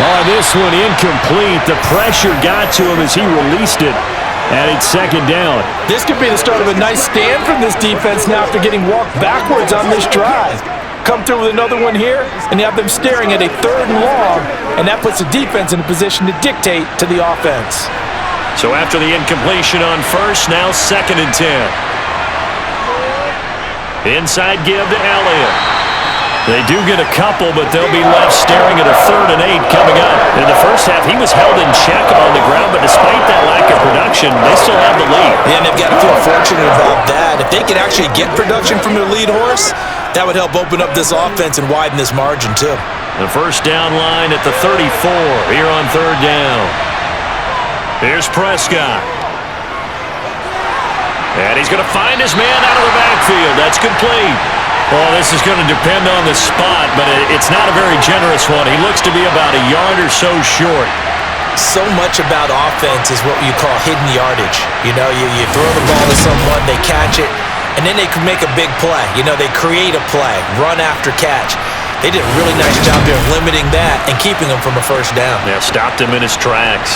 Oh, this one incomplete. The pressure got to him as he released it. And it's 2nd down. This could be the start of a nice stand from this defense now after getting walked backwards on this drive. Come through with another one here, and you have them staring at a 3rd and long, and that puts the defense in a position to dictate to the offense. So after the incompletion on 1st, now 2nd and 10. Inside give to Elliott. They do get a couple, but they'll be left staring at a 3rd and 8 coming up. In the first half, he was held in check on the ground, but despite that lack of production, they still have the lead. Yeah, and they've got to feel fortunate about that. If they can actually get production from their lead horse, that would help open up this offense and widen this margin too. The 1st down line at the 34 here on 3rd down. Here's Prescott. And he's going to find his man out of the backfield. That's complete. Well, this is going to depend on the spot, but it's not a very generous one. He looks to be about a yard or so short. So much about offense is what you call hidden yardage. You know, you throw the ball to someone, they catch it, and then they can make a big play. You know, they create a play, run after catch. They did a really nice job there of limiting that and keeping him from a first down. Yeah, stopped him in his tracks.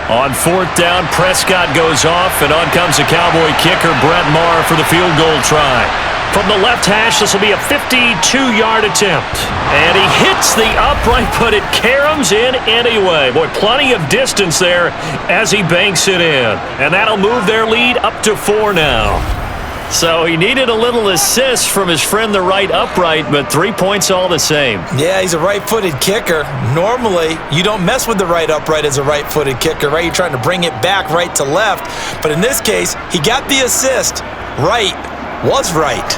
On fourth down, Prescott goes off, and on comes the Cowboy kicker, Brett Maher, for the field goal try. From the left hash, this will be a 52-yard attempt. And he hits the upright, but it caroms in anyway. Boy, plenty of distance there as he banks it in. And that'll move their lead up to 4 now. So he needed a little assist from his friend the right upright, but 3 points all the same. Yeah, he's a right-footed kicker. Normally, you don't mess with the right upright as a right-footed kicker, right? You're trying to bring it back right to left. But in this case, he got the assist. Right was right.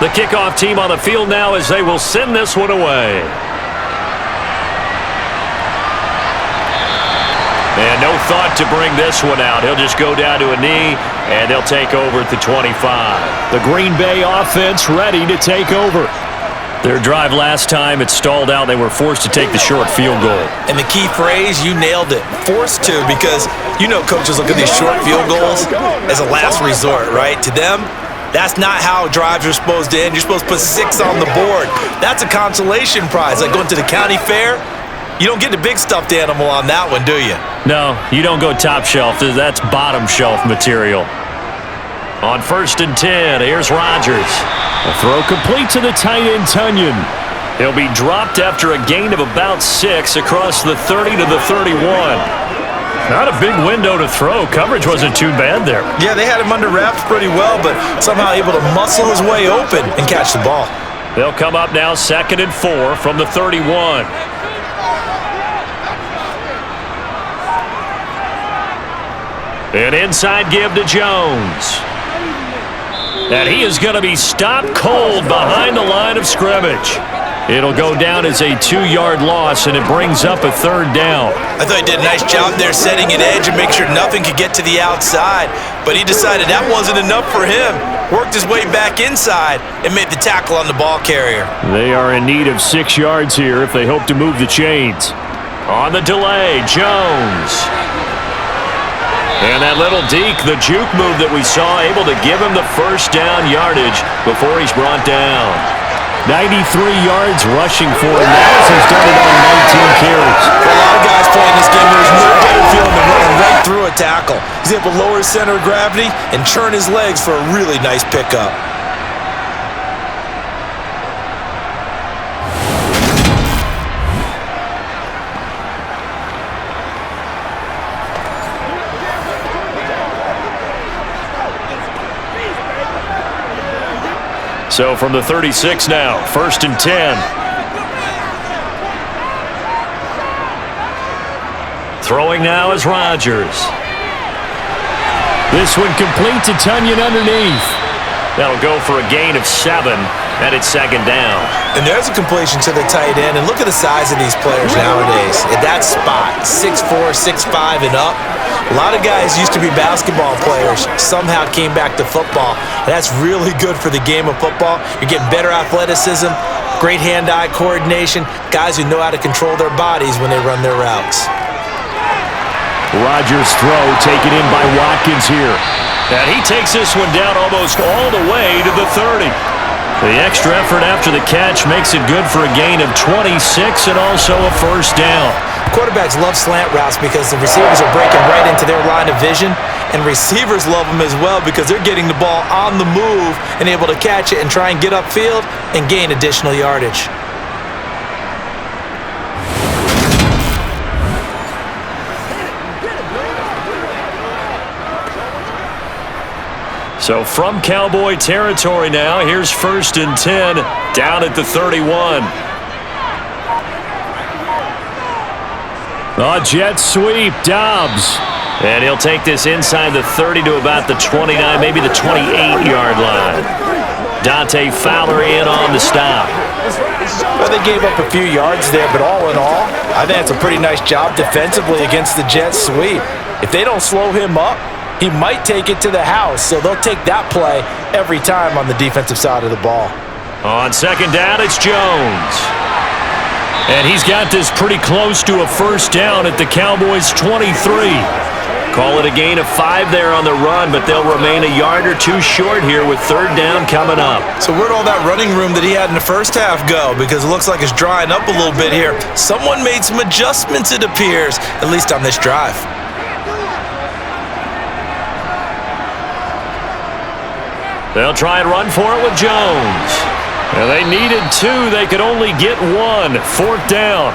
The kickoff team on the field now as they will send this one away. And no thought to bring this one out. He'll just go down to a knee, and they'll take over at the 25. The Green Bay offense ready to take over. Their drive last time, it stalled out. They were forced to take the short field goal. And the key phrase, you nailed it. Forced to, because you know coaches look at these short field goals as a last resort, right? To them, that's not how drives are supposed to end. You're supposed to put 6 on the board. That's a consolation prize, like going to the county fair. You don't get the big stuffed animal on that one, do you? No, you don't go top shelf. That's bottom shelf material. On 1st and 10, here's Rodgers. A throw complete to the tight end, Tunyon. He'll be dropped after a gain of about 6 across the 30 to the 31. Not a big window to throw. Coverage wasn't too bad there. Yeah, they had him under wraps pretty well, but somehow able to muscle his way open and catch the ball. They'll come up now 2nd and 4 from the 31. An inside give to Jones. And he is going to be stopped cold behind the line of scrimmage. It'll go down as a 2-yard loss, and it brings up a 3rd down. I thought he did a nice job there setting an edge and make sure nothing could get to the outside. But he decided that wasn't enough for him. Worked his way back inside and made the tackle on the ball carrier. They are in need of 6 yards here if they hope to move the chains. On the delay, Jones. And that little deke, the juke move that we saw, able to give him the first down yardage before he's brought down. 93 yards rushing for him now as he's done it on 19 carries. For a lot of guys playing this game, there's no better feeling than running right through a tackle. He's able to lower his center of gravity and churn his legs for a really nice pickup. So from the 36 now, 1st and 10. Throwing now is Rodgers. This one complete to Tunyon underneath. That'll go for a gain of 7, and it's 2nd down. And there's a completion to the tight end, and look at the size of these players nowadays. At that spot, 6'4", 6'5", and up. A lot of guys used to be basketball players, somehow came back to football. And that's really good for the game of football. You're getting better athleticism, great hand-eye coordination, guys who know how to control their bodies when they run their routes. Rodgers' throw taken in by Watkins here. And he takes this one down almost all the way to the 30. The extra effort after the catch makes it good for a gain of 26 and also a first down. Quarterbacks love slant routes because the receivers are breaking right into their line of vision, and receivers love them as well because they're getting the ball on the move and able to catch it and try and get upfield and gain additional yardage. So from Cowboy territory now, here's 1st and 10 down at the 31. A jet sweep, Dobbs. And he'll take this inside the 30 to about the 29, maybe the 28-yard line. Dante Fowler in on the stop. Well, they gave up a few yards there, but all in all, I think it's a pretty nice job defensively against the jet sweep. If they don't slow him up, he might take it to the house, so they'll take that play every time on the defensive side of the ball. On second down, it's Jones. And he's got this pretty close to a first down at the Cowboys' 23. Call it a gain of 5 there on the run, but they'll remain a yard or two short here with third down coming up. So where'd all that running room that he had in the first half go? Because it looks like it's drying up a little bit here. Someone made some adjustments, it appears, at least on this drive. They'll try and run for it with Jones. And they needed 2. They could only get 1. Fourth down.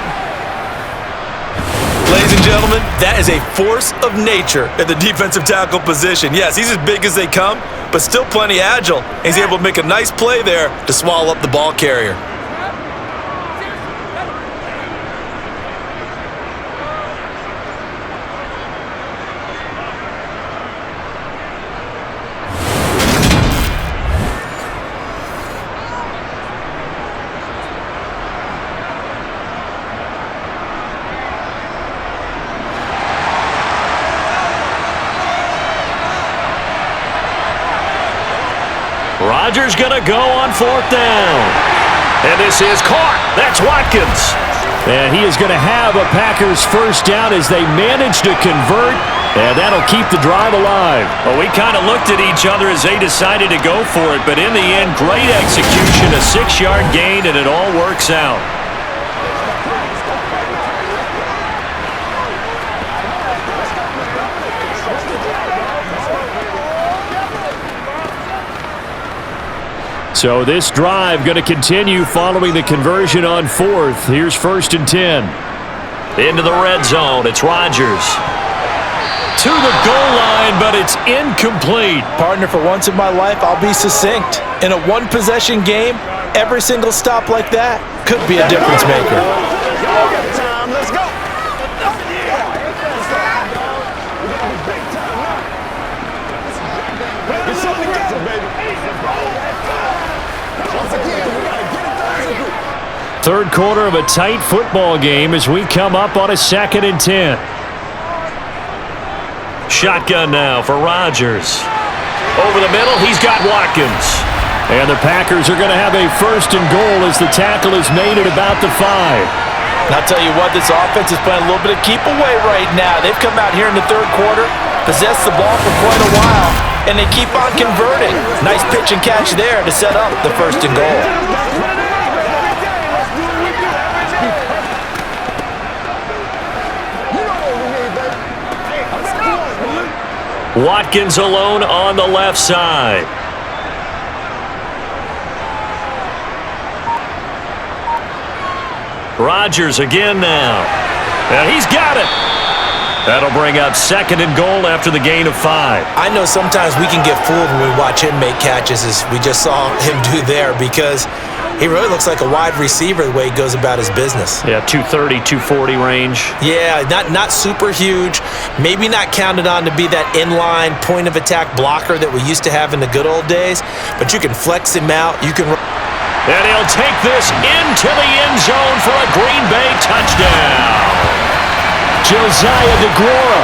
Ladies and gentlemen, that is a force of nature at the defensive tackle position. Yes, he's as big as they come, but still plenty agile. He's able to make a nice play there to swallow up the ball carrier. Rodgers going to go on fourth down. And this is caught. That's Watkins. And he is going to have a Packers first down as they manage to convert, and that'll keep the drive alive. Well, we kind of looked at each other as they decided to go for it, but in the end, great execution, a 6-yard gain, and it all works out. So this drive going to continue following the conversion on fourth. Here's 1st and 10. Into the red zone. It's Rodgers. To the goal line, but it's incomplete. Partner, for once in my life, I'll be succinct. In a one-possession game, every single stop like that could be a difference maker. Let's go. Get something together, baby. Third quarter of a tight football game as we come up on a 2nd and 10. Shotgun now for Rodgers. Over the middle, he's got Watkins. And the Packers are going to have a 1st and goal as the tackle is made at about the 5. And I'll tell you what, this offense is playing a little bit of keep away right now. They've come out here in the third quarter, possessed the ball for quite a while, and they keep on converting. Nice pitch and catch there to set up the 1st and goal. Watkins alone on the left side. Rodgers again now. And he's got it. That'll bring up 2nd and goal after the gain of 5. I know sometimes we can get fooled when we watch him make catches, as we just saw him do there, because he really looks like a wide receiver the way he goes about his business. Yeah, 230, 240 range. Yeah, not super huge. Maybe not counted on to be that inline point-of-attack blocker that we used to have in the good old days, but you can flex him out. You can. And he'll take this into the end zone for a Green Bay touchdown. Josiah DeGuara,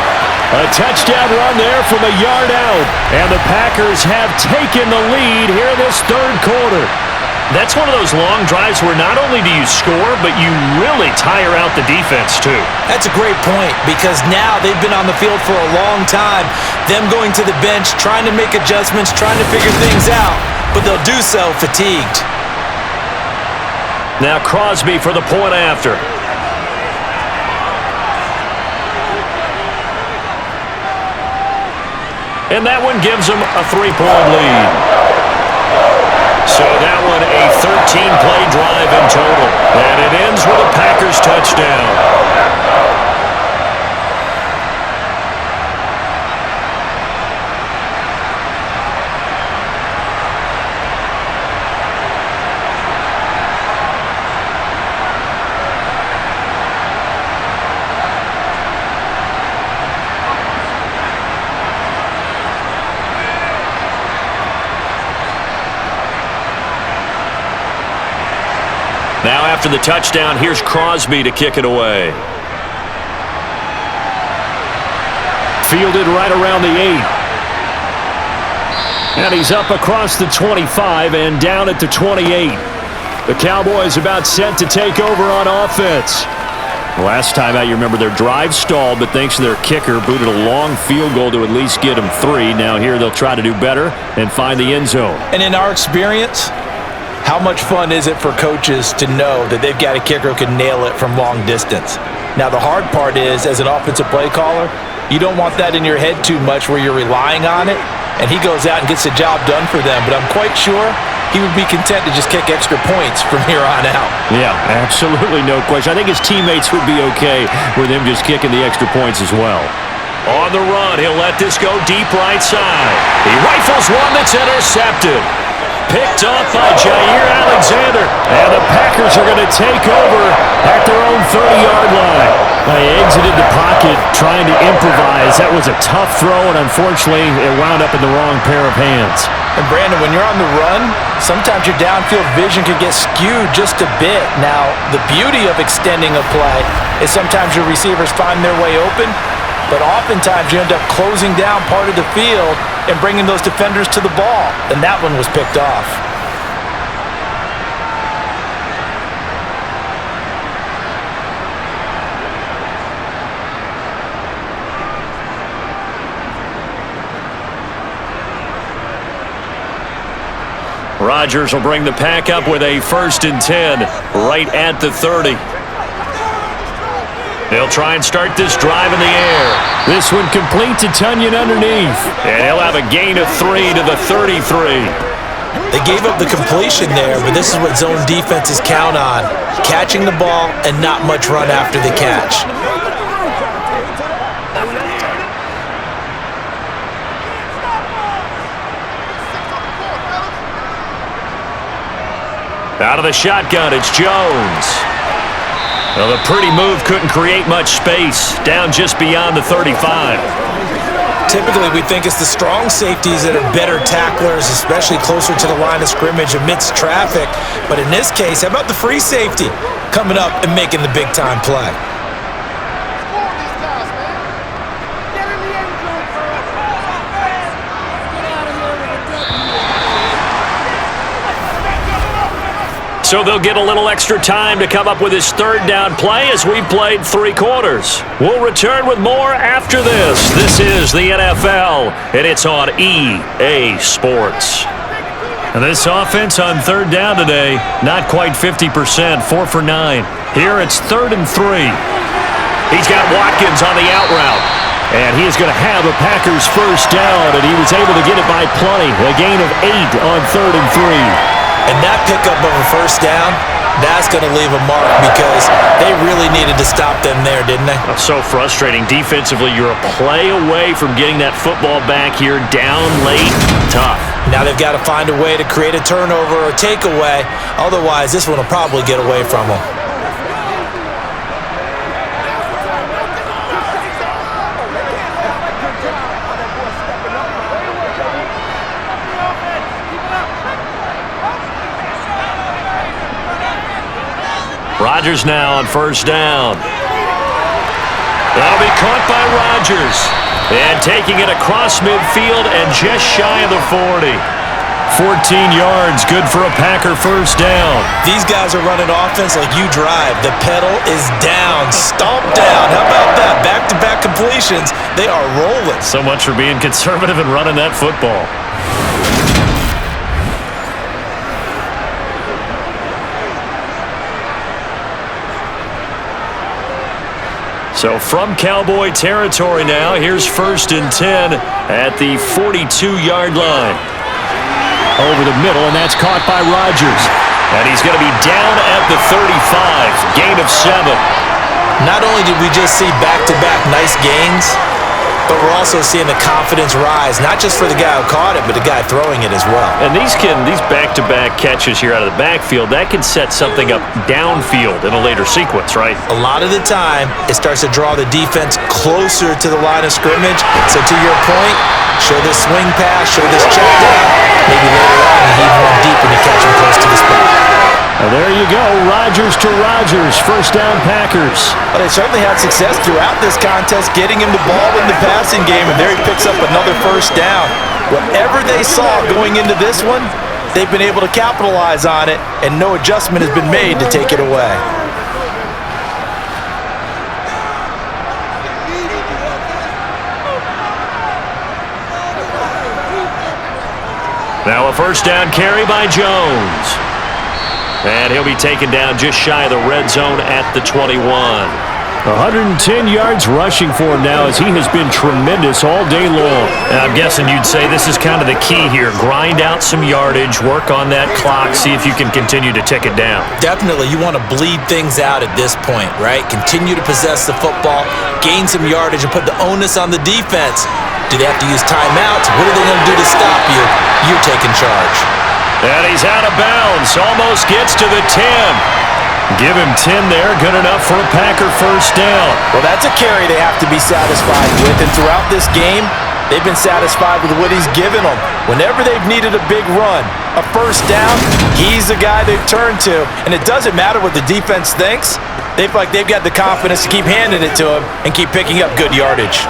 a touchdown run there from a yard out. And the Packers have taken the lead here in this third quarter. That's one of those long drives where not only do you score, but you really tire out the defense too. That's a great point, because now they've been on the field for a long time. Them going to the bench, trying to make adjustments, trying to figure things out, but they'll do so fatigued. Now Crosby for the point after. And that one gives them a 3-point lead. So that one a 13-play drive in total. And it ends with a Packers touchdown. after the touchdown. Here's Crosby to kick it away. Fielded right around the 8. And he's up across the 25 and down at the 28. The Cowboys about set to take over on offense. Last time out, you remember their drive stalled, but thanks to their kicker, booted a long field goal to at least get them 3. Now here they'll try to do better and find the end zone. And in our experience, how much fun is it for coaches to know that they've got a kicker who can nail it from long distance? Now the hard part is, as an offensive play caller, you don't want that in your head too much where you're relying on it, and he goes out and gets the job done for them. But I'm quite sure he would be content to just kick extra points from here on out. Yeah, absolutely no question. I think his teammates would be okay with him just kicking the extra points as well. On the run, he'll let this go deep right side. He rifles one that's intercepted. Picked off by Jair Alexander. And the Packers are going to take over at their own 30-yard line. They exited the pocket trying to improvise. That was a tough throw, and unfortunately, it wound up in the wrong pair of hands. And Brandon, when you're on the run, sometimes your downfield vision can get skewed just a bit. Now, the beauty of extending a play is sometimes your receivers find their way open, but oftentimes you end up closing down part of the field and bringing those defenders to the ball. And that one was picked off. Rodgers will bring the pack up with a 1st and 10 right at the 30. They'll try and start this drive in the air. This one complete to Tunyon underneath. And he'll have a gain of 3 to the 33. They gave up the completion there, but this is what zone defenses count on. Catching the ball and not much run after the catch. Out of the shotgun, it's Jones. Well, the pretty move couldn't create much space. Down just beyond the 35. Typically, we think it's the strong safeties that are better tacklers, especially closer to the line of scrimmage amidst traffic. But in this case, how about the free safety coming up and making the big-time play? So they'll get a little extra time to come up with his 3rd down play as we've played 3 quarters. We'll return with more after this. This is the NFL, and it's on EA Sports. And this offense on 3rd down today, not quite 50%, 4 for 9. Here it's 3rd and 3. He's got Watkins on the out route. And he is going to have a Packers 1st down, and he was able to get it by plenty. A gain of 8 on 3rd and 3. And that pickup of a 1st down, that's going to leave a mark because they really needed to stop them there, didn't they? That's so frustrating. Defensively, you're a play away from getting that football back here down late. Tough. Now they've got to find a way to create a turnover or takeaway. Otherwise, this one will probably get away from them. Rodgers now on 1st down. That'll be caught by Rodgers. And taking it across midfield and just shy of the 40. 14 yards, good for a Packer 1st down. These guys are running offense like you drive. The pedal is down, stomped down. How about that? Back-to-back completions. They are rolling. So much for being conservative and running that football. So from Cowboy territory now, here's 1st and 10 at the 42-yard line. Over the middle, and that's caught by Rodgers. And he's going to be down at the 35, gain of 7. Not only did we just see back-to-back nice gains, but we're also seeing the confidence rise, not just for the guy who caught it, but the guy throwing it as well. And these back-to-back catches here out of the backfield, that can set something up downfield in a later sequence, right? A lot of the time, it starts to draw the defense closer to the line of scrimmage. So to your point, show this swing pass, show this check down. Maybe later on, you heave one deep when you catch him close to the spot. And there you go, Rodgers to Rodgers, first down Packers. Well, they certainly had success throughout this contest, getting him the ball in the passing game, and there he picks up another first down. Whatever they saw going into this one, they've been able to capitalize on it, and no adjustment has been made to take it away. Now a first down carry by Jones. And he'll be taken down just shy of the red zone at the 21. 110 yards rushing for him now as he has been tremendous all day long. And I'm guessing you'd say this is kind of the key here. Grind out some yardage, work on that clock, see if you can continue to tick it down. Definitely, you want to bleed things out at this point, right? Continue to possess the football, gain some yardage, and put the onus on the defense. Do they have to use timeouts? What are they going to do to stop you? You're taking charge. And he's out of bounds, almost gets to the 10. Give him 10 there, good enough for a Packer first down. Well, that's a carry they have to be satisfied with, and throughout this game, they've been satisfied with what he's given them. Whenever they've needed a big run, a first down, he's the guy they've turned to, and it doesn't matter what the defense thinks. They feel like they've got the confidence to keep handing it to him and keep picking up good yardage.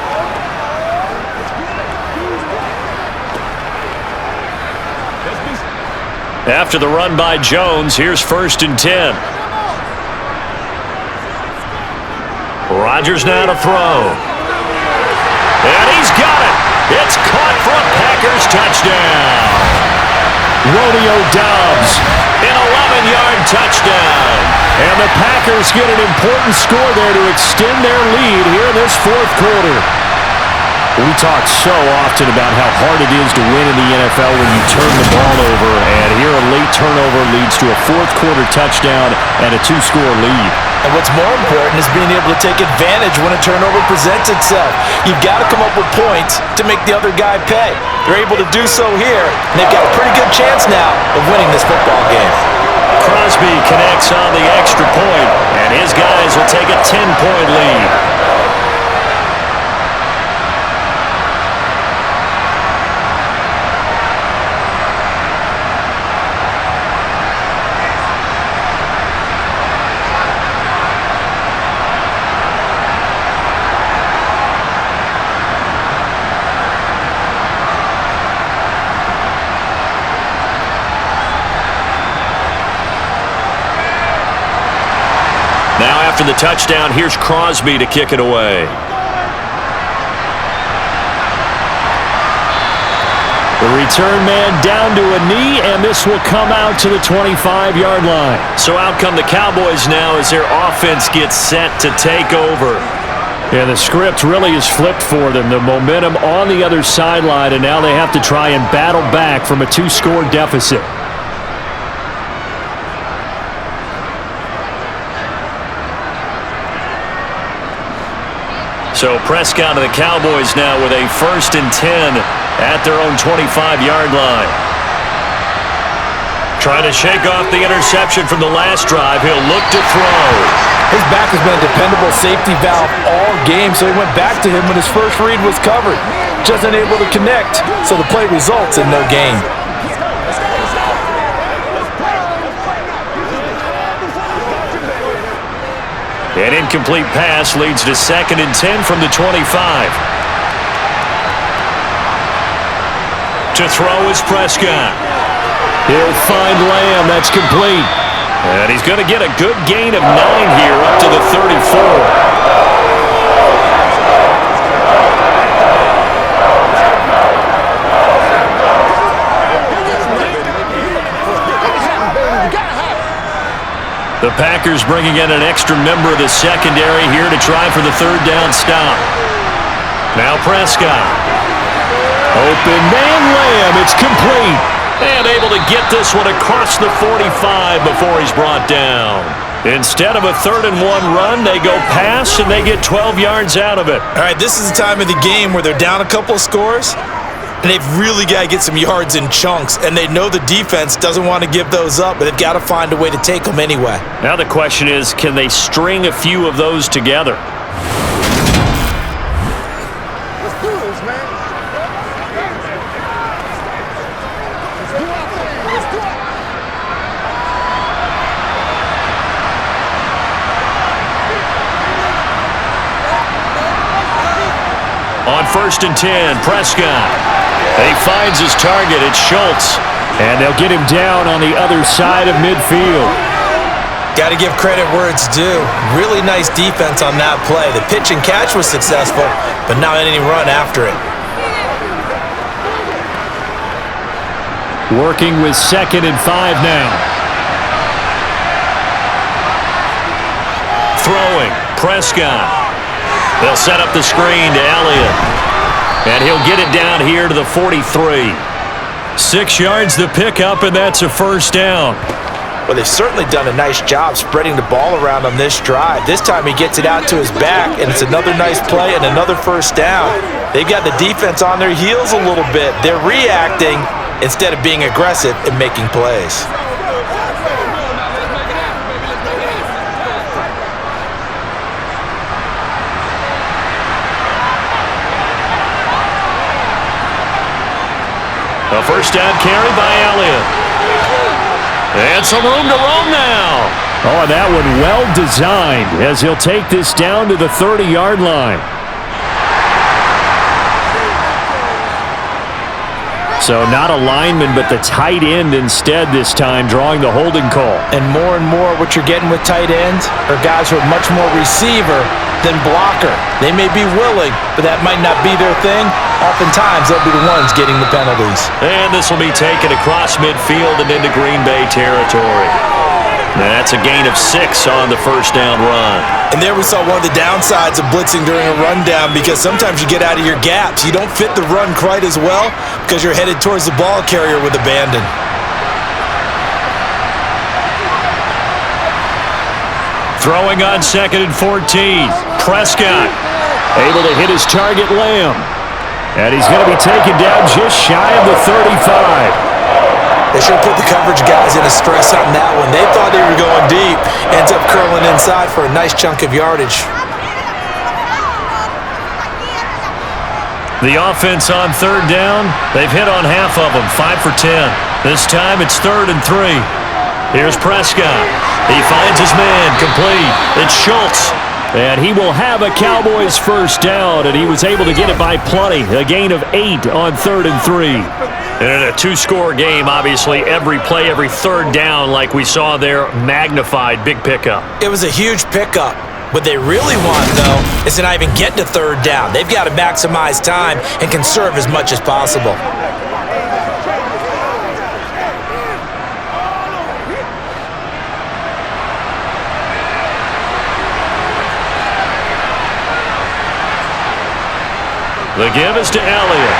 After the run by Jones, here's first and 10. Rodgers now to throw. And he's got it. It's caught for a Packers touchdown. Romeo Doubs, an 11-yard touchdown. And the Packers get an important score there to extend their lead here in this fourth quarter. We talk so often about how hard it is to win in the NFL when you turn the ball over, and here a late turnover leads to a fourth quarter touchdown and a two-score lead. And what's more important is being able to take advantage when a turnover presents itself. You've got to come up with points to make the other guy pay. They're able to do so here, and they've got a pretty good chance now of winning this football game. Crosby connects on the extra point, and his guys will take a 10-point lead. Now after the touchdown, here's Crosby to kick it away. The return man down to a knee, and this will come out to the 25-yard line. So out come the Cowboys now as their offense gets set to take over. Yeah, the script really is flipped for them. The momentum on the other sideline, and now they have to try and battle back from a two-score deficit. So Prescott of the Cowboys now with a first and 10 at their own 25-yard line. Trying to shake off the interception from the last drive. He'll look to throw. His back has been a dependable safety valve all game, so he went back to him when his first read was covered. Just unable to connect, so the play results in no gain. An incomplete pass leads to second and 10 from the 25. To throw is Prescott. He'll find Lamb. That's complete. And he's going to get a good gain of 9 here up to the 34. The Packers bringing in an extra member of the secondary here to try for the third down stop. Now Prescott. Open man Lamb. It's complete. And able to get this one across the 45 before he's brought down. Instead of a 3rd and 1 run, they go pass and they get 12 yards out of it. All right, this is the time of the game where they're down a couple of scores, and they've really got to get some yards in chunks, and they know the defense doesn't want to give those up, but they've got to find a way to take them anyway. Now the question is, can they string a few of those together? Let's do this, man. Let's do it. On 1st and 10, Prescott. He finds his target. It's Schultz. And they'll get him down on the other side of midfield. Got to give credit where it's due. Really nice defense on that play. The pitch and catch was successful, but not any run after it. Working with 2nd and 5 now. Throwing, Prescott. They'll set up the screen to Elliott. And he'll get it down here to the 43. 6 yards the pickup, and that's a first down. Well, they've certainly done a nice job spreading the ball around on this drive. This time he gets it out to his back, and it's another nice play and another first down. They've got the defense on their heels a little bit. They're reacting instead of being aggressive and making plays. A first down carry by Elliott. And some room to roam now. Oh, and that one well designed as he'll take this down to the 30-yard line. So not a lineman, but the tight end instead this time, drawing the holding call. And more what you're getting with tight ends are guys who are much more receiver than blocker. They may be willing, but that might not be their thing. Oftentimes, they'll be the ones getting the penalties. And this will be taken across midfield and into Green Bay territory. That's a gain of 6 on the first down run. And there we saw one of the downsides of blitzing during a rundown, because sometimes you get out of your gaps. You don't fit the run quite as well because you're headed towards the ball carrier with abandon. Throwing on 2nd and 14. Prescott able to hit his target, Lamb. And he's going to be taken down just shy of the 35. They should have put the coverage guys in a stress on that one. They thought they were going deep. Ends up curling inside for a nice chunk of yardage. The offense on 3rd down, they've hit on half of them, 5 for 10. This time it's 3rd and 3. Here's Prescott. He finds his man, complete. It's Schultz. And he will have a Cowboys first down, and he was able to get it by plenty. A gain of 8 on 3rd and 3. And in a 2-score game, obviously, every play, every 3rd down, like we saw there, magnified, big pickup. It was a huge pickup. What they really want, though, is to not even get to 3rd down. They've got to maximize time and conserve as much as possible. The give is to Elliott.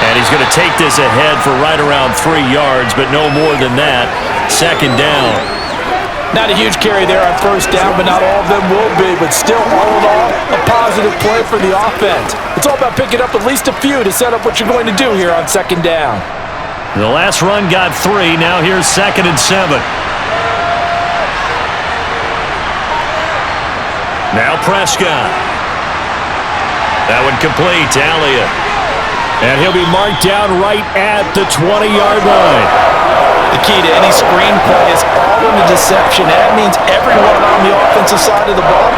And he's going to take this ahead for right around 3 yards, but no more than that. 2nd down. Not a huge carry there on 1st down, but not all of them will be. But still, all in all, a positive play for the offense. It's all about picking up at least a few to set up what you're going to do here on 2nd down. The last run got 3. Now here's 2nd and 7. Now Prescott. That one complete to Elliott. And he'll be marked down right at the 20-yard line. The key to any screen play is all in the deception. That means everyone on the offensive side of the ball,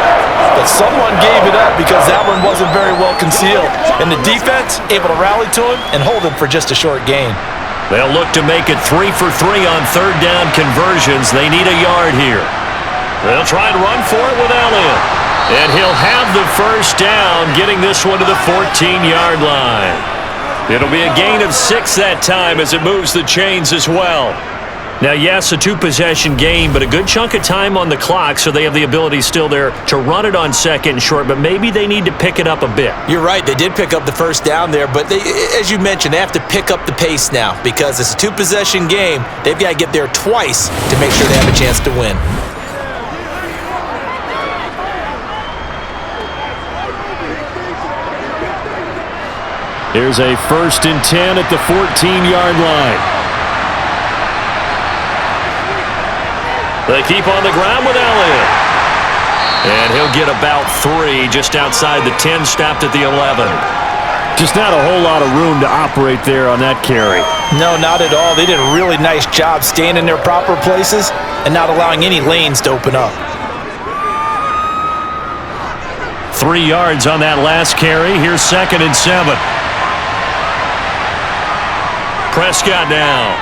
but someone gave it up because that one wasn't very well concealed. And the defense able to rally to him and hold him for just a short gain. They'll look to make it 3 for 3 on 3rd down conversions. They need a yard here. They'll try and run for it with Elliott. And he'll have the first down, getting this one to the 14-yard line. It'll be a gain of 6 that time as it moves the chains as well. Now, yes, a 2-possession game, but a good chunk of time on the clock, so they have the ability still there to run it on 2nd and short, but maybe they need to pick it up a bit. You're right. They did pick up the first down there, but they, as you mentioned, they have to pick up the pace now because it's a 2-possession game. They've got to get there twice to make sure they have a chance to win. Here's a 1st and 10 at the 14-yard line. They keep on the ground with Elliott. And he'll get about 3 just outside the 10, stopped at the 11. Just not a whole lot of room to operate there on that carry. No, not at all. They did a really nice job staying in their proper places and not allowing any lanes to open up. 3 yards on that last carry. Here's 2nd and 7. Prescott now.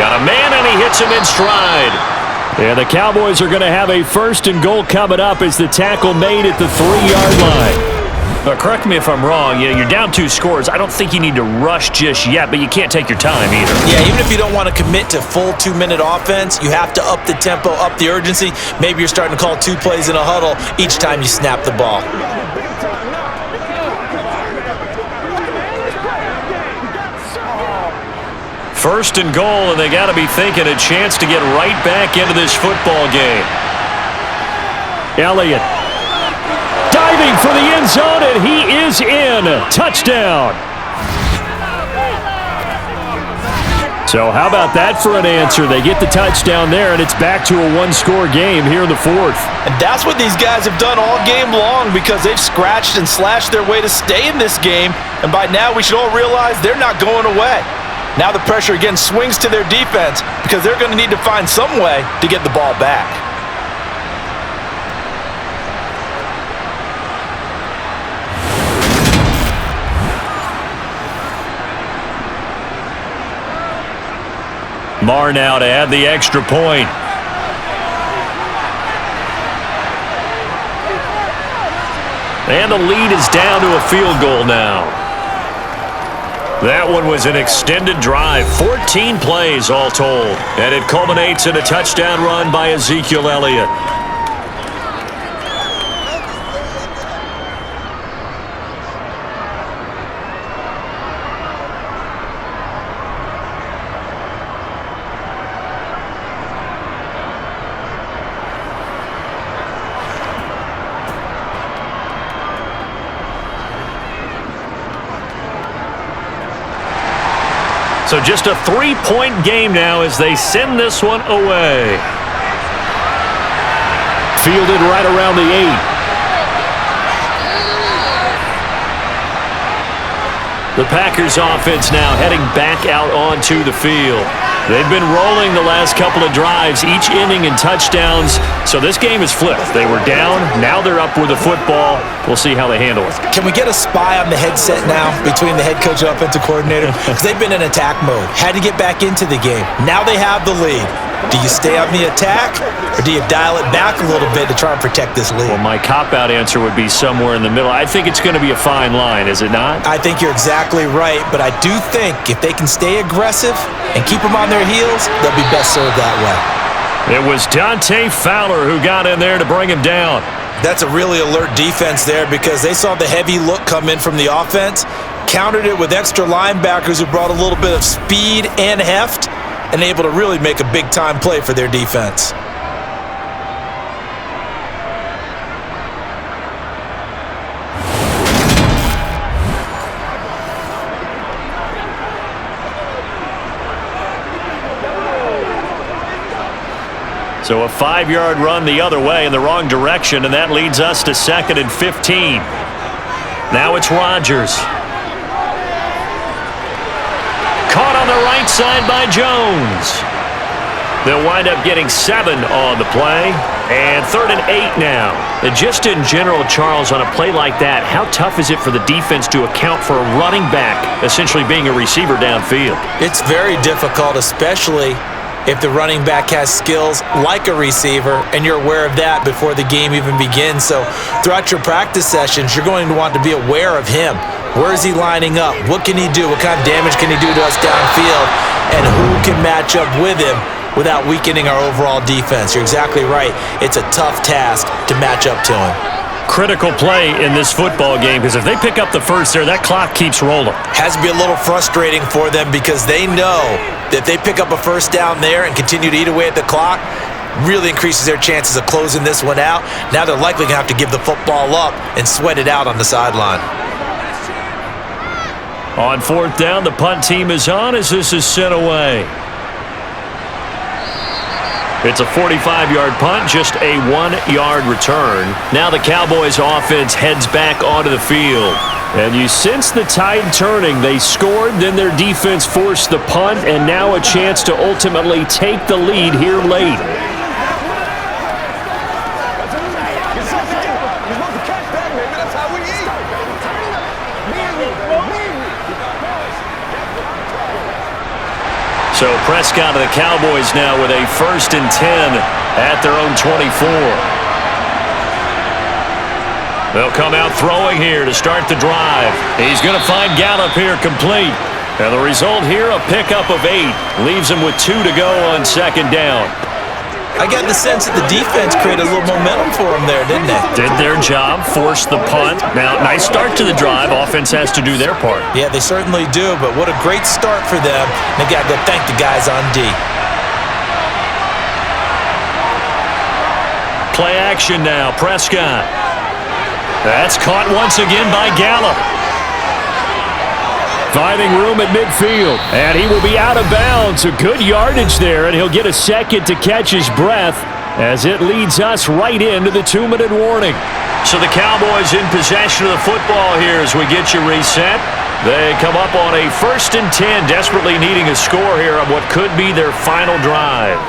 Got a man, and he hits him in stride. And the Cowboys are going to have a 1st and goal coming up as the tackle made at the 3-yard line. Correct me if I'm wrong. Yeah, you're down 2 scores. I don't think you need to rush just yet, but you can't take your time either. Yeah, even if you don't want to commit to full 2-minute offense, you have to up the tempo, up the urgency. Maybe you're starting to call 2 plays in a huddle each time you snap the ball. First and goal, and they got to be thinking a chance to get right back into this football game. Elliott diving for the end zone, and he is in. Touchdown. So how about that for an answer? They get the touchdown there, and it's back to a 1-score game here in the 4th. And that's what these guys have done all game long because they've scratched and slashed their way to stay in this game. And by now, we should all realize they're not going away. Now the pressure again swings to their defense because they're going to need to find some way to get the ball back. Marr now to add the extra point. And the lead is down to a field goal now. That one was an extended drive, 14 plays all told. And it culminates in a touchdown run by Ezekiel Elliott. So just a 3-point game now as they send this one away. Fielded right around the 8. The Packers offense now heading back out onto the field. They've been rolling the last couple of drives, each inning in touchdowns. So this game is flipped. They were down, now they're up with the football. We'll see how they handle it. Can we get a spy on the headset now between the head coach and offensive coordinator? Because they've been in attack mode. Had to get back into the game. Now they have the lead. Do you stay on the attack, or do you dial it back a little bit to try and protect this lead? Well, my cop-out answer would be somewhere in the middle. I think it's going to be a fine line, is it not? I think you're exactly right, but I do think if they can stay aggressive and keep them on their heels, they'll be best served that way. It was Dante Fowler who got in there to bring him down. That's a really alert defense there because they saw the heavy look come in from the offense, countered it with extra linebackers who brought a little bit of speed and heft, and able to really make a big-time play for their defense. So a 5-yard run the other way in the wrong direction, and that leads us to 2nd and 15. Now it's Rodgers. Caught on the right side by Jones. They'll wind up getting 7 on the play. And 3rd and 8 now. And just in general, Charles, on a play like that, how tough is it for the defense to account for a running back essentially being a receiver downfield? It's very difficult, especially if the running back has skills like a receiver, and you're aware of that before the game even begins. So throughout your practice sessions, you're going to want to be aware of him. Where is he lining up? What can he do? What kind of damage can he do to us downfield? And who can match up with him without weakening our overall defense? You're exactly right. It's a tough task to match up to him. Critical play in this football game, because if they pick up the first there, that clock keeps rolling. Has to be a little frustrating for them because they know that if they pick up a first down there and continue to eat away at the clock, really increases their chances of closing this one out. Now they're likely going to have to give the football up and sweat it out on the sideline. On 4th down, the punt team is on as this is sent away. It's a 45-yard punt, just a 1-yard return. Now the Cowboys offense heads back onto the field. And you sense the tide turning. They scored, then their defense forced the punt, and now a chance to ultimately take the lead here late. So Prescott of the Cowboys now with a 1st and 10 at their own 24. They'll come out throwing here to start the drive. He's going to find Gallup here complete. And the result here, a pickup of 8. Leaves him with 2 to go on 2nd down. I got the sense that the defense created a little momentum for them there, didn't they? Did their job, forced the punt. Now, nice start to the drive. Offense has to do their part. Yeah, they certainly do, but what a great start for them. They got to go thank the guys on D. Play action now, Prescott. That's caught once again by Gallup. Finding room at midfield, and he will be out of bounds. A good yardage there, and he'll get a second to catch his breath as it leads us right into the 2-minute warning. So the Cowboys in possession of the football here as we get you reset. They come up on a 1st and 10, desperately needing a score here on what could be their final drive.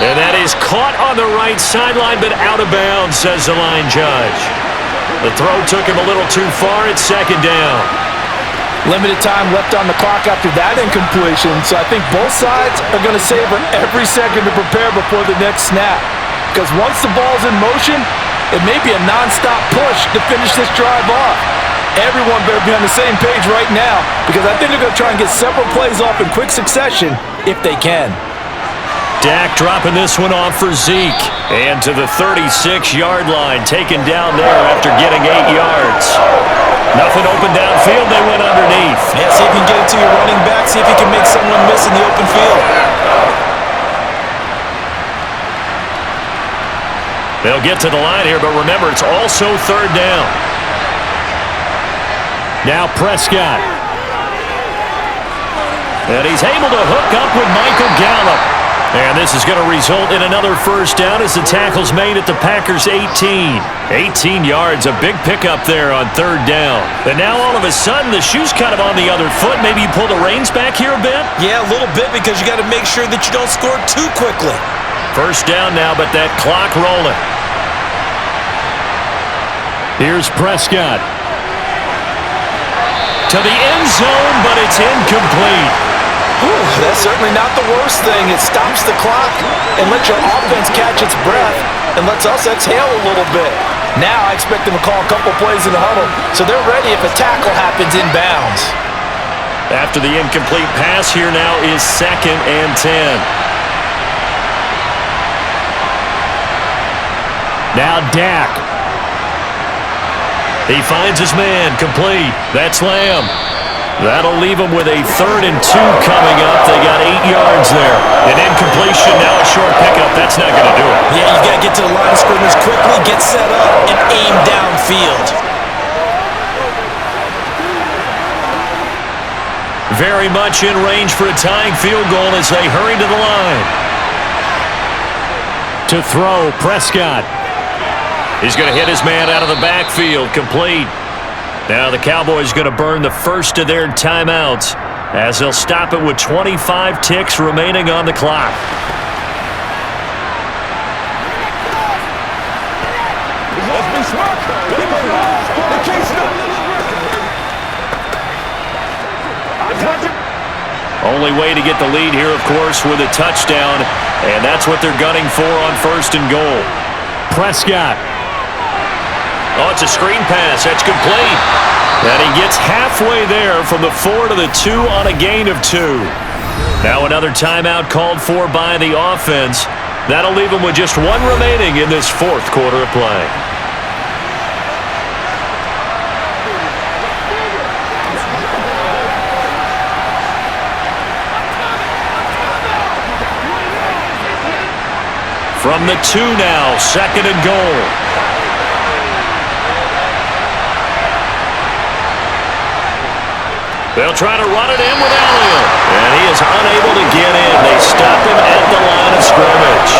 And that is caught on the right sideline, but out of bounds, says the line judge. The throw took him a little too far. It's 2nd down. Limited time left on the clock after that incompletion, so I think both sides are going to savor every second to prepare before the next snap. Because once the ball's in motion, it may be a non-stop push to finish this drive off. Everyone better be on the same page right now, because I think they're going to try and get several plays off in quick succession if they can. Dak dropping this one off for Zeke. And to the 36-yard line, taken down there after getting 8 yards. Nothing open downfield, they went underneath. Yeah, see if you can get it to your running back, see if you can make someone miss in the open field. They'll get to the line here, but remember, it's also 3rd down. Now Prescott. And he's able to hook up with Michael Gallup. And this is going to result in another 1st down as the tackle's made at the Packers' 18. 18 yards, a big pickup there on 3rd down. And now all of a sudden, the shoe's kind of on the other foot. Maybe you pull the reins back here a bit? Yeah, a little bit, because you got to make sure that you don't score too quickly. 1st down now, but that clock rolling. Here's Prescott. To the end zone, but it's incomplete. Whew, that's certainly not the worst thing. It stops the clock and lets your offense catch its breath and lets us exhale a little bit. Now I expect them to call a couple plays in the huddle, so they're ready if a tackle happens inbounds. After the incomplete pass, here now is 2nd and 10. Now Dak. He finds his man, complete. That's Lamb. That'll leave them with a 3rd and 2 coming up. They got 8 yards there. An incompletion, now a short pickup. That's not going to do it. Yeah, you got to get to the line of scrimmage quickly, get set up, and aim downfield. Very much in range for a tying field goal as they hurry to the line. To throw, Prescott. He's going to hit his man out of the backfield, complete. Now the Cowboys going to burn the first of their timeouts as they'll stop it with 25 ticks remaining on the clock. Only way to get the lead here, of course, with a touchdown, and that's what they're gunning for on 1st and goal. Prescott. Oh, it's a screen pass. That's complete. And he gets halfway there from the 4 to the 2 on a gain of 2. Now another timeout called for by the offense. That'll leave them with just 1 remaining in this 4th quarter of play. From the 2 now, 2nd and goal. They'll try to run it in with Elliott. And he is unable to get in. They stop him at the line of scrimmage.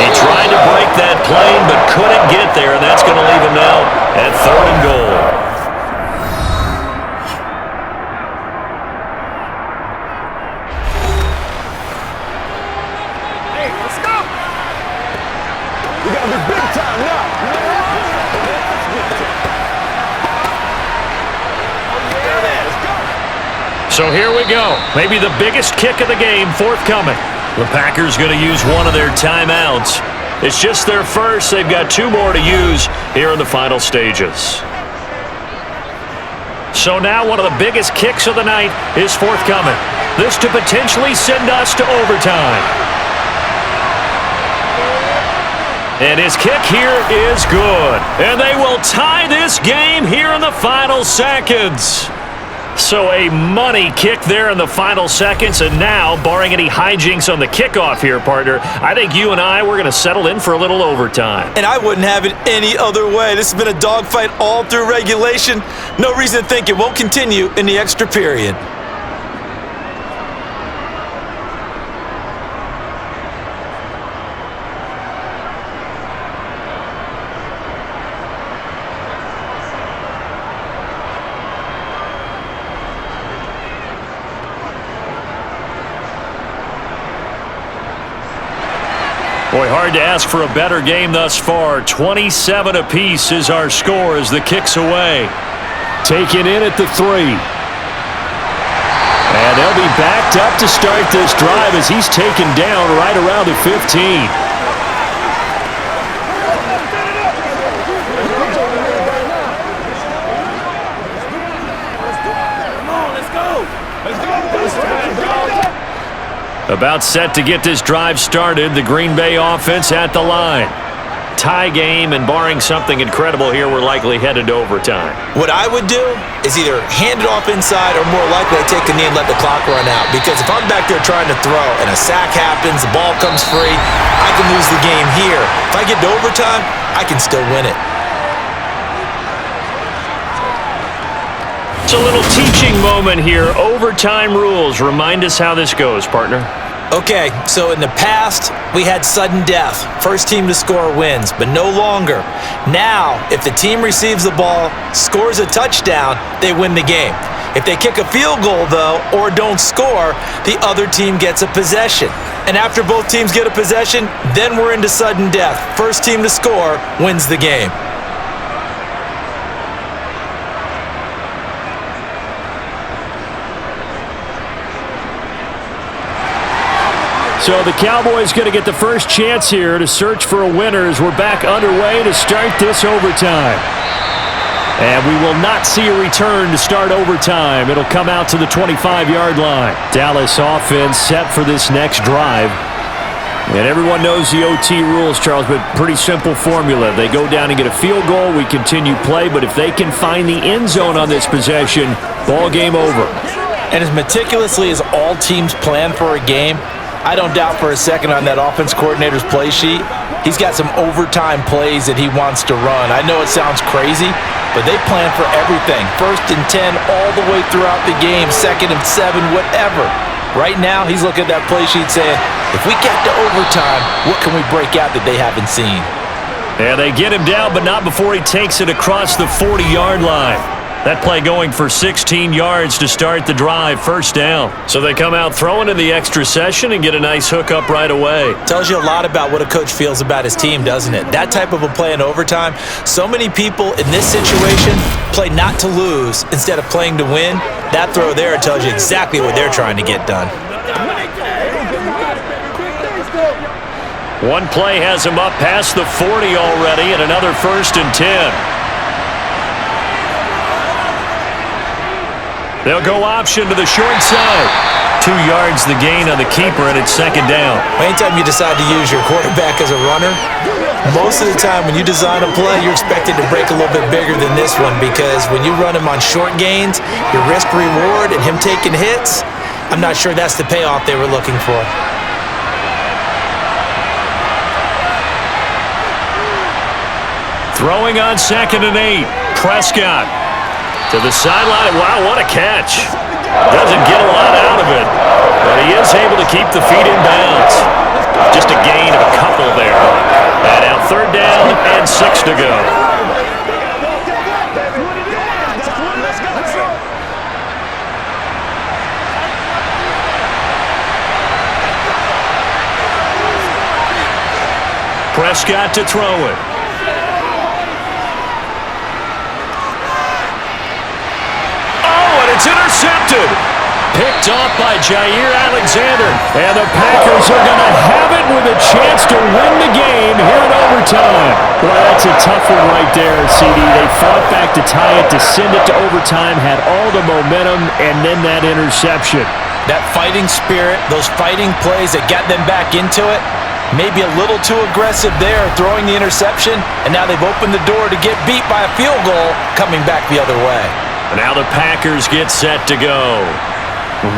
He tried to break that plane but couldn't get there, and that's going to leave him now at 3rd and goal. Hey, let's go! We gotta be big time now. So here we go. Maybe the biggest kick of the game forthcoming. The Packers going to use one of their timeouts. It's just their first. They've got 2 more to use here in the final stages. So now one of the biggest kicks of the night is forthcoming. This to potentially send us to overtime. And his kick here is good. And they will tie this game here in the final seconds. So a money kick there in the final seconds. And now, barring any hijinks on the kickoff here, partner, I think you and I, we're going to settle in for a little overtime. And I wouldn't have it any other way. This has been a dogfight all through regulation. No reason to think it won't continue in the extra period. Boy, hard to ask for a better game thus far. 27 apiece is our score as the kick's away. Taken in at the 3. And they'll be backed up to start this drive as he's taken down right around the 15. About set to get this drive started. The Green Bay offense at the line. Tie game, and barring something incredible here, we're likely headed to overtime. What I would do is either hand it off inside or more likely take a knee and let the clock run out. Because if I'm back there trying to throw and a sack happens, the ball comes free, I can lose the game here. If I get to overtime, I can still win it. It's a little teaching moment here. Overtime rules. Remind us how this goes, partner. Okay, so in the past, we had sudden death. First team to score wins, but no longer. Now, if the team receives the ball, scores a touchdown, they win the game. If they kick a field goal, though, or don't score, the other team gets a possession. And after both teams get a possession, then we're into sudden death. First team to score wins the game. So the Cowboys going to get the first chance here to search for a winner as we're back underway to start this overtime. And we will not see a return to start overtime. It'll come out to the 25-yard line. Dallas offense set for this next drive. And everyone knows the OT rules, Charles, but pretty simple formula. They go down and get a field goal, we continue play, but if they can find the end zone on this possession, ball game over. And as meticulously as all teams plan for a game, I don't doubt for a second on that offense coordinator's play sheet, he's got some overtime plays that he wants to run. I know it sounds crazy, but they plan for everything. 1st and 10 all the way throughout the game, 2nd and 7, whatever. Right now, he's looking at that play sheet saying, if we get to overtime, what can we break out that they haven't seen? Yeah, they get him down, but not before he takes it across the 40-yard line. That play going for 16 yards to start the drive, first down. So they come out throwing in the extra session and get a nice hook up right away. Tells you a lot about what a coach feels about his team, doesn't it? That type of a play in overtime, so many people in this situation play not to lose instead of playing to win. That throw there tells you exactly what they're trying to get done. One play has him up past the 40 already, and another 1st and 10. They'll go option to the short side. 2 yards the gain on the keeper, and it's 2nd down. Anytime you decide to use your quarterback as a runner, most of the time when you design a play, you're expected to break a little bit bigger than this one, because when you run him on short gains, your risk-reward and him taking hits, I'm not sure that's the payoff they were looking for. Throwing on 2nd and 8. Prescott to the sideline. Wow, what a catch. Doesn't get a lot out of it, but he is able to keep the feet in bounds. Just a gain of a couple there. And now 3rd down and 6 to go. Prescott to throw it. It's intercepted. Picked off by Jair Alexander. And the Packers are going to have it with a chance to win the game here in overtime. Well, that's a tough one right there, CD. They fought back to tie it, to send it to overtime, had all the momentum, and then that interception. That fighting spirit, those fighting plays that got them back into it, maybe a little too aggressive there, throwing the interception, and now they've opened the door to get beat by a field goal coming back the other way. Now the Packers get set to go.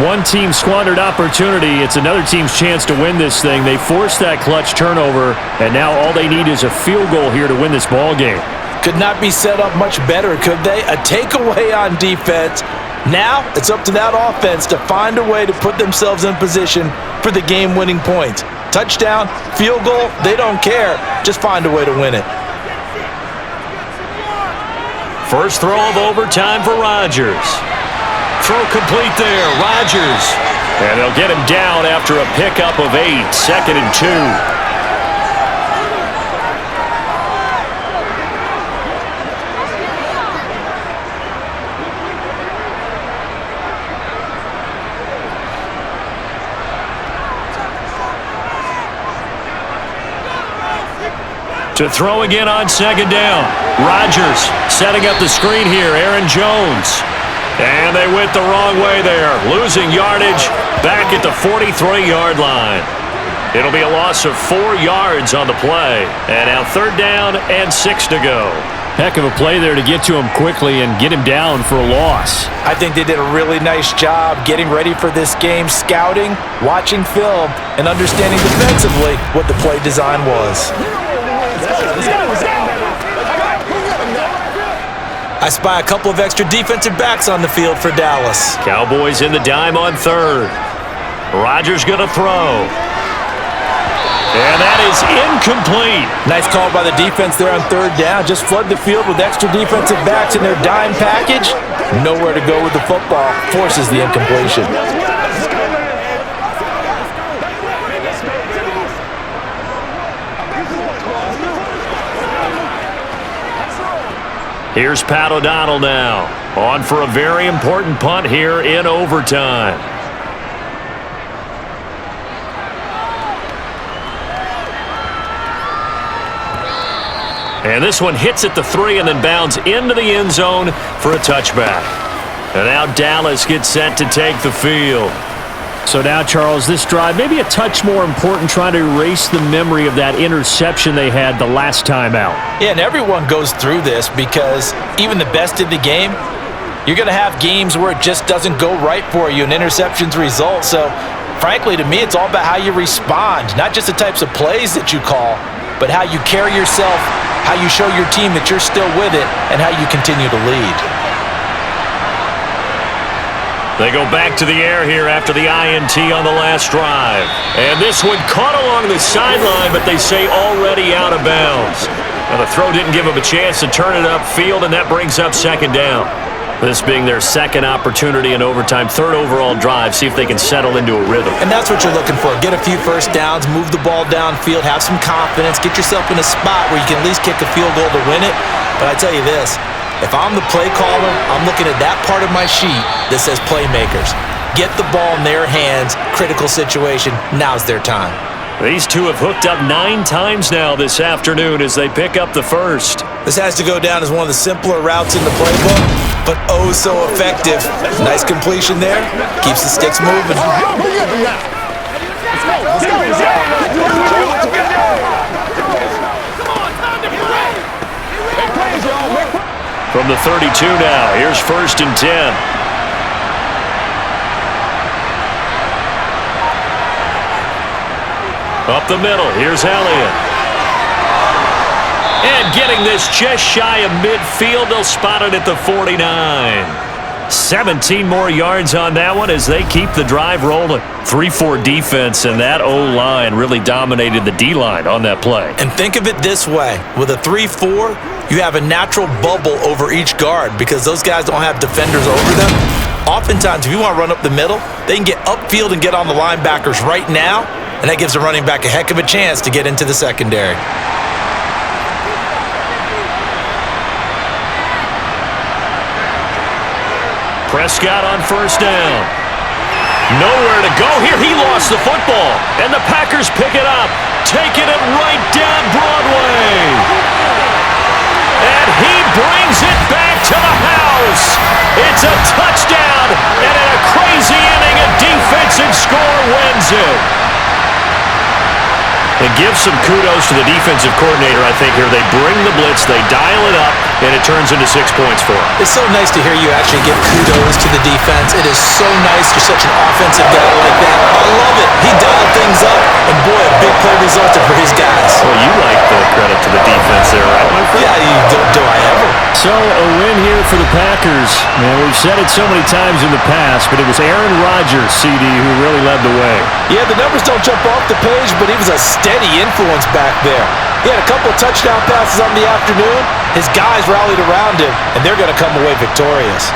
One team squandered opportunity. It's another team's chance to win this thing. They forced that clutch turnover, and now all they need is a field goal here to win this ball game. Could not be set up much better, could they? A takeaway on defense. Now it's up to that offense to find a way to put themselves in position for the game-winning points. Touchdown, field goal, they don't care. Just find a way to win it. First throw of overtime for Rodgers. Throw complete there, Rodgers. And they'll get him down after a pickup of 8, 2nd and 2. To throw again on 2nd down. Rodgers setting up the screen here. Aaron Jones. And they went the wrong way there. Losing yardage back at the 43-yard line. It'll be a loss of 4 yards on the play. And now 3rd down and 6 to go. Heck of a play there to get to him quickly and get him down for a loss. I think they did a really nice job getting ready for this game, scouting, watching film, and understanding defensively what the play design was. I spy a couple of extra defensive backs on the field for Dallas. Cowboys in the dime on 3rd. Rodgers going to throw. And that is incomplete. Nice call by the defense there on 3rd down. Just flood the field with extra defensive backs in their dime package. Nowhere to go with the football. Forces the incompletion. Here's Pat O'Donnell now, on for a very important punt here in overtime. And this one hits at the 3 and then bounds into the end zone for a touchback. And now Dallas gets set to take the field. So now, Charles, this drive maybe a touch more important, trying to erase the memory of that interception they had the last time out. Yeah, and everyone goes through this because even the best in the game, you're going to have games where it just doesn't go right for you and interceptions result. So, frankly, to me, it's all about how you respond, not just the types of plays that you call, but how you carry yourself, how you show your team that you're still with it, and how you continue to lead. They go back to the air here after the INT on the last drive. And this one caught along the sideline, but they say already out of bounds. Now the throw didn't give them a chance to turn it upfield, and that brings up 2nd down. This being their 2nd opportunity in overtime, 3rd overall drive, see if they can settle into a rhythm. And that's what you're looking for. Get a few first downs, move the ball downfield, have some confidence, get yourself in a spot where you can at least kick a field goal to win it. But I tell you this, if I'm the play caller, I'm looking at that part of my sheet that says playmakers. Get the ball in their hands, critical situation, now's their time. These two have hooked up 9 times now this afternoon as they pick up the first. This has to go down as one of the simpler routes in the playbook, but oh so effective. Nice completion there, keeps the sticks moving. From the 32 now, here's 1st and 10. Up the middle, here's Elliott. And getting this just shy of midfield, they'll spot it at the 49. 17 more yards on that one as they keep the drive rolling. 3-4 defense, and that O-line really dominated the D-line on that play. And think of it this way. With a 3-4, you have a natural bubble over each guard because those guys don't have defenders over them. Oftentimes, if you want to run up the middle, they can get upfield and get on the linebackers right now, and that gives the running back a heck of a chance to get into the secondary. Prescott on 1st down. Nowhere to go here. He lost the football. And the Packers pick it up, taking it right down Broadway. And he brings it back to the house. It's a touchdown, and in a crazy inning, a defensive score wins it. And give some kudos to the defensive coordinator, I think, here. They bring the blitz, they dial it up, and it turns into 6 points for them. It's so nice to hear you actually give kudos to the defense. It is so nice you're such an offensive guy like that. I love it. He dialed things up, and boy, a big play resulted for his guys. Well, you like the credit to the defense there, right, my friend? Yeah, do I ever? So, a win here for the Packers. Man, we've said it so many times in the past, but it was Aaron Rodgers, CD, who really led the way. Yeah, the numbers don't jump off the page, but he was a steady influence back there. He had a couple of touchdown passes on the afternoon. His guys rallied around him, and they're going to come away victorious.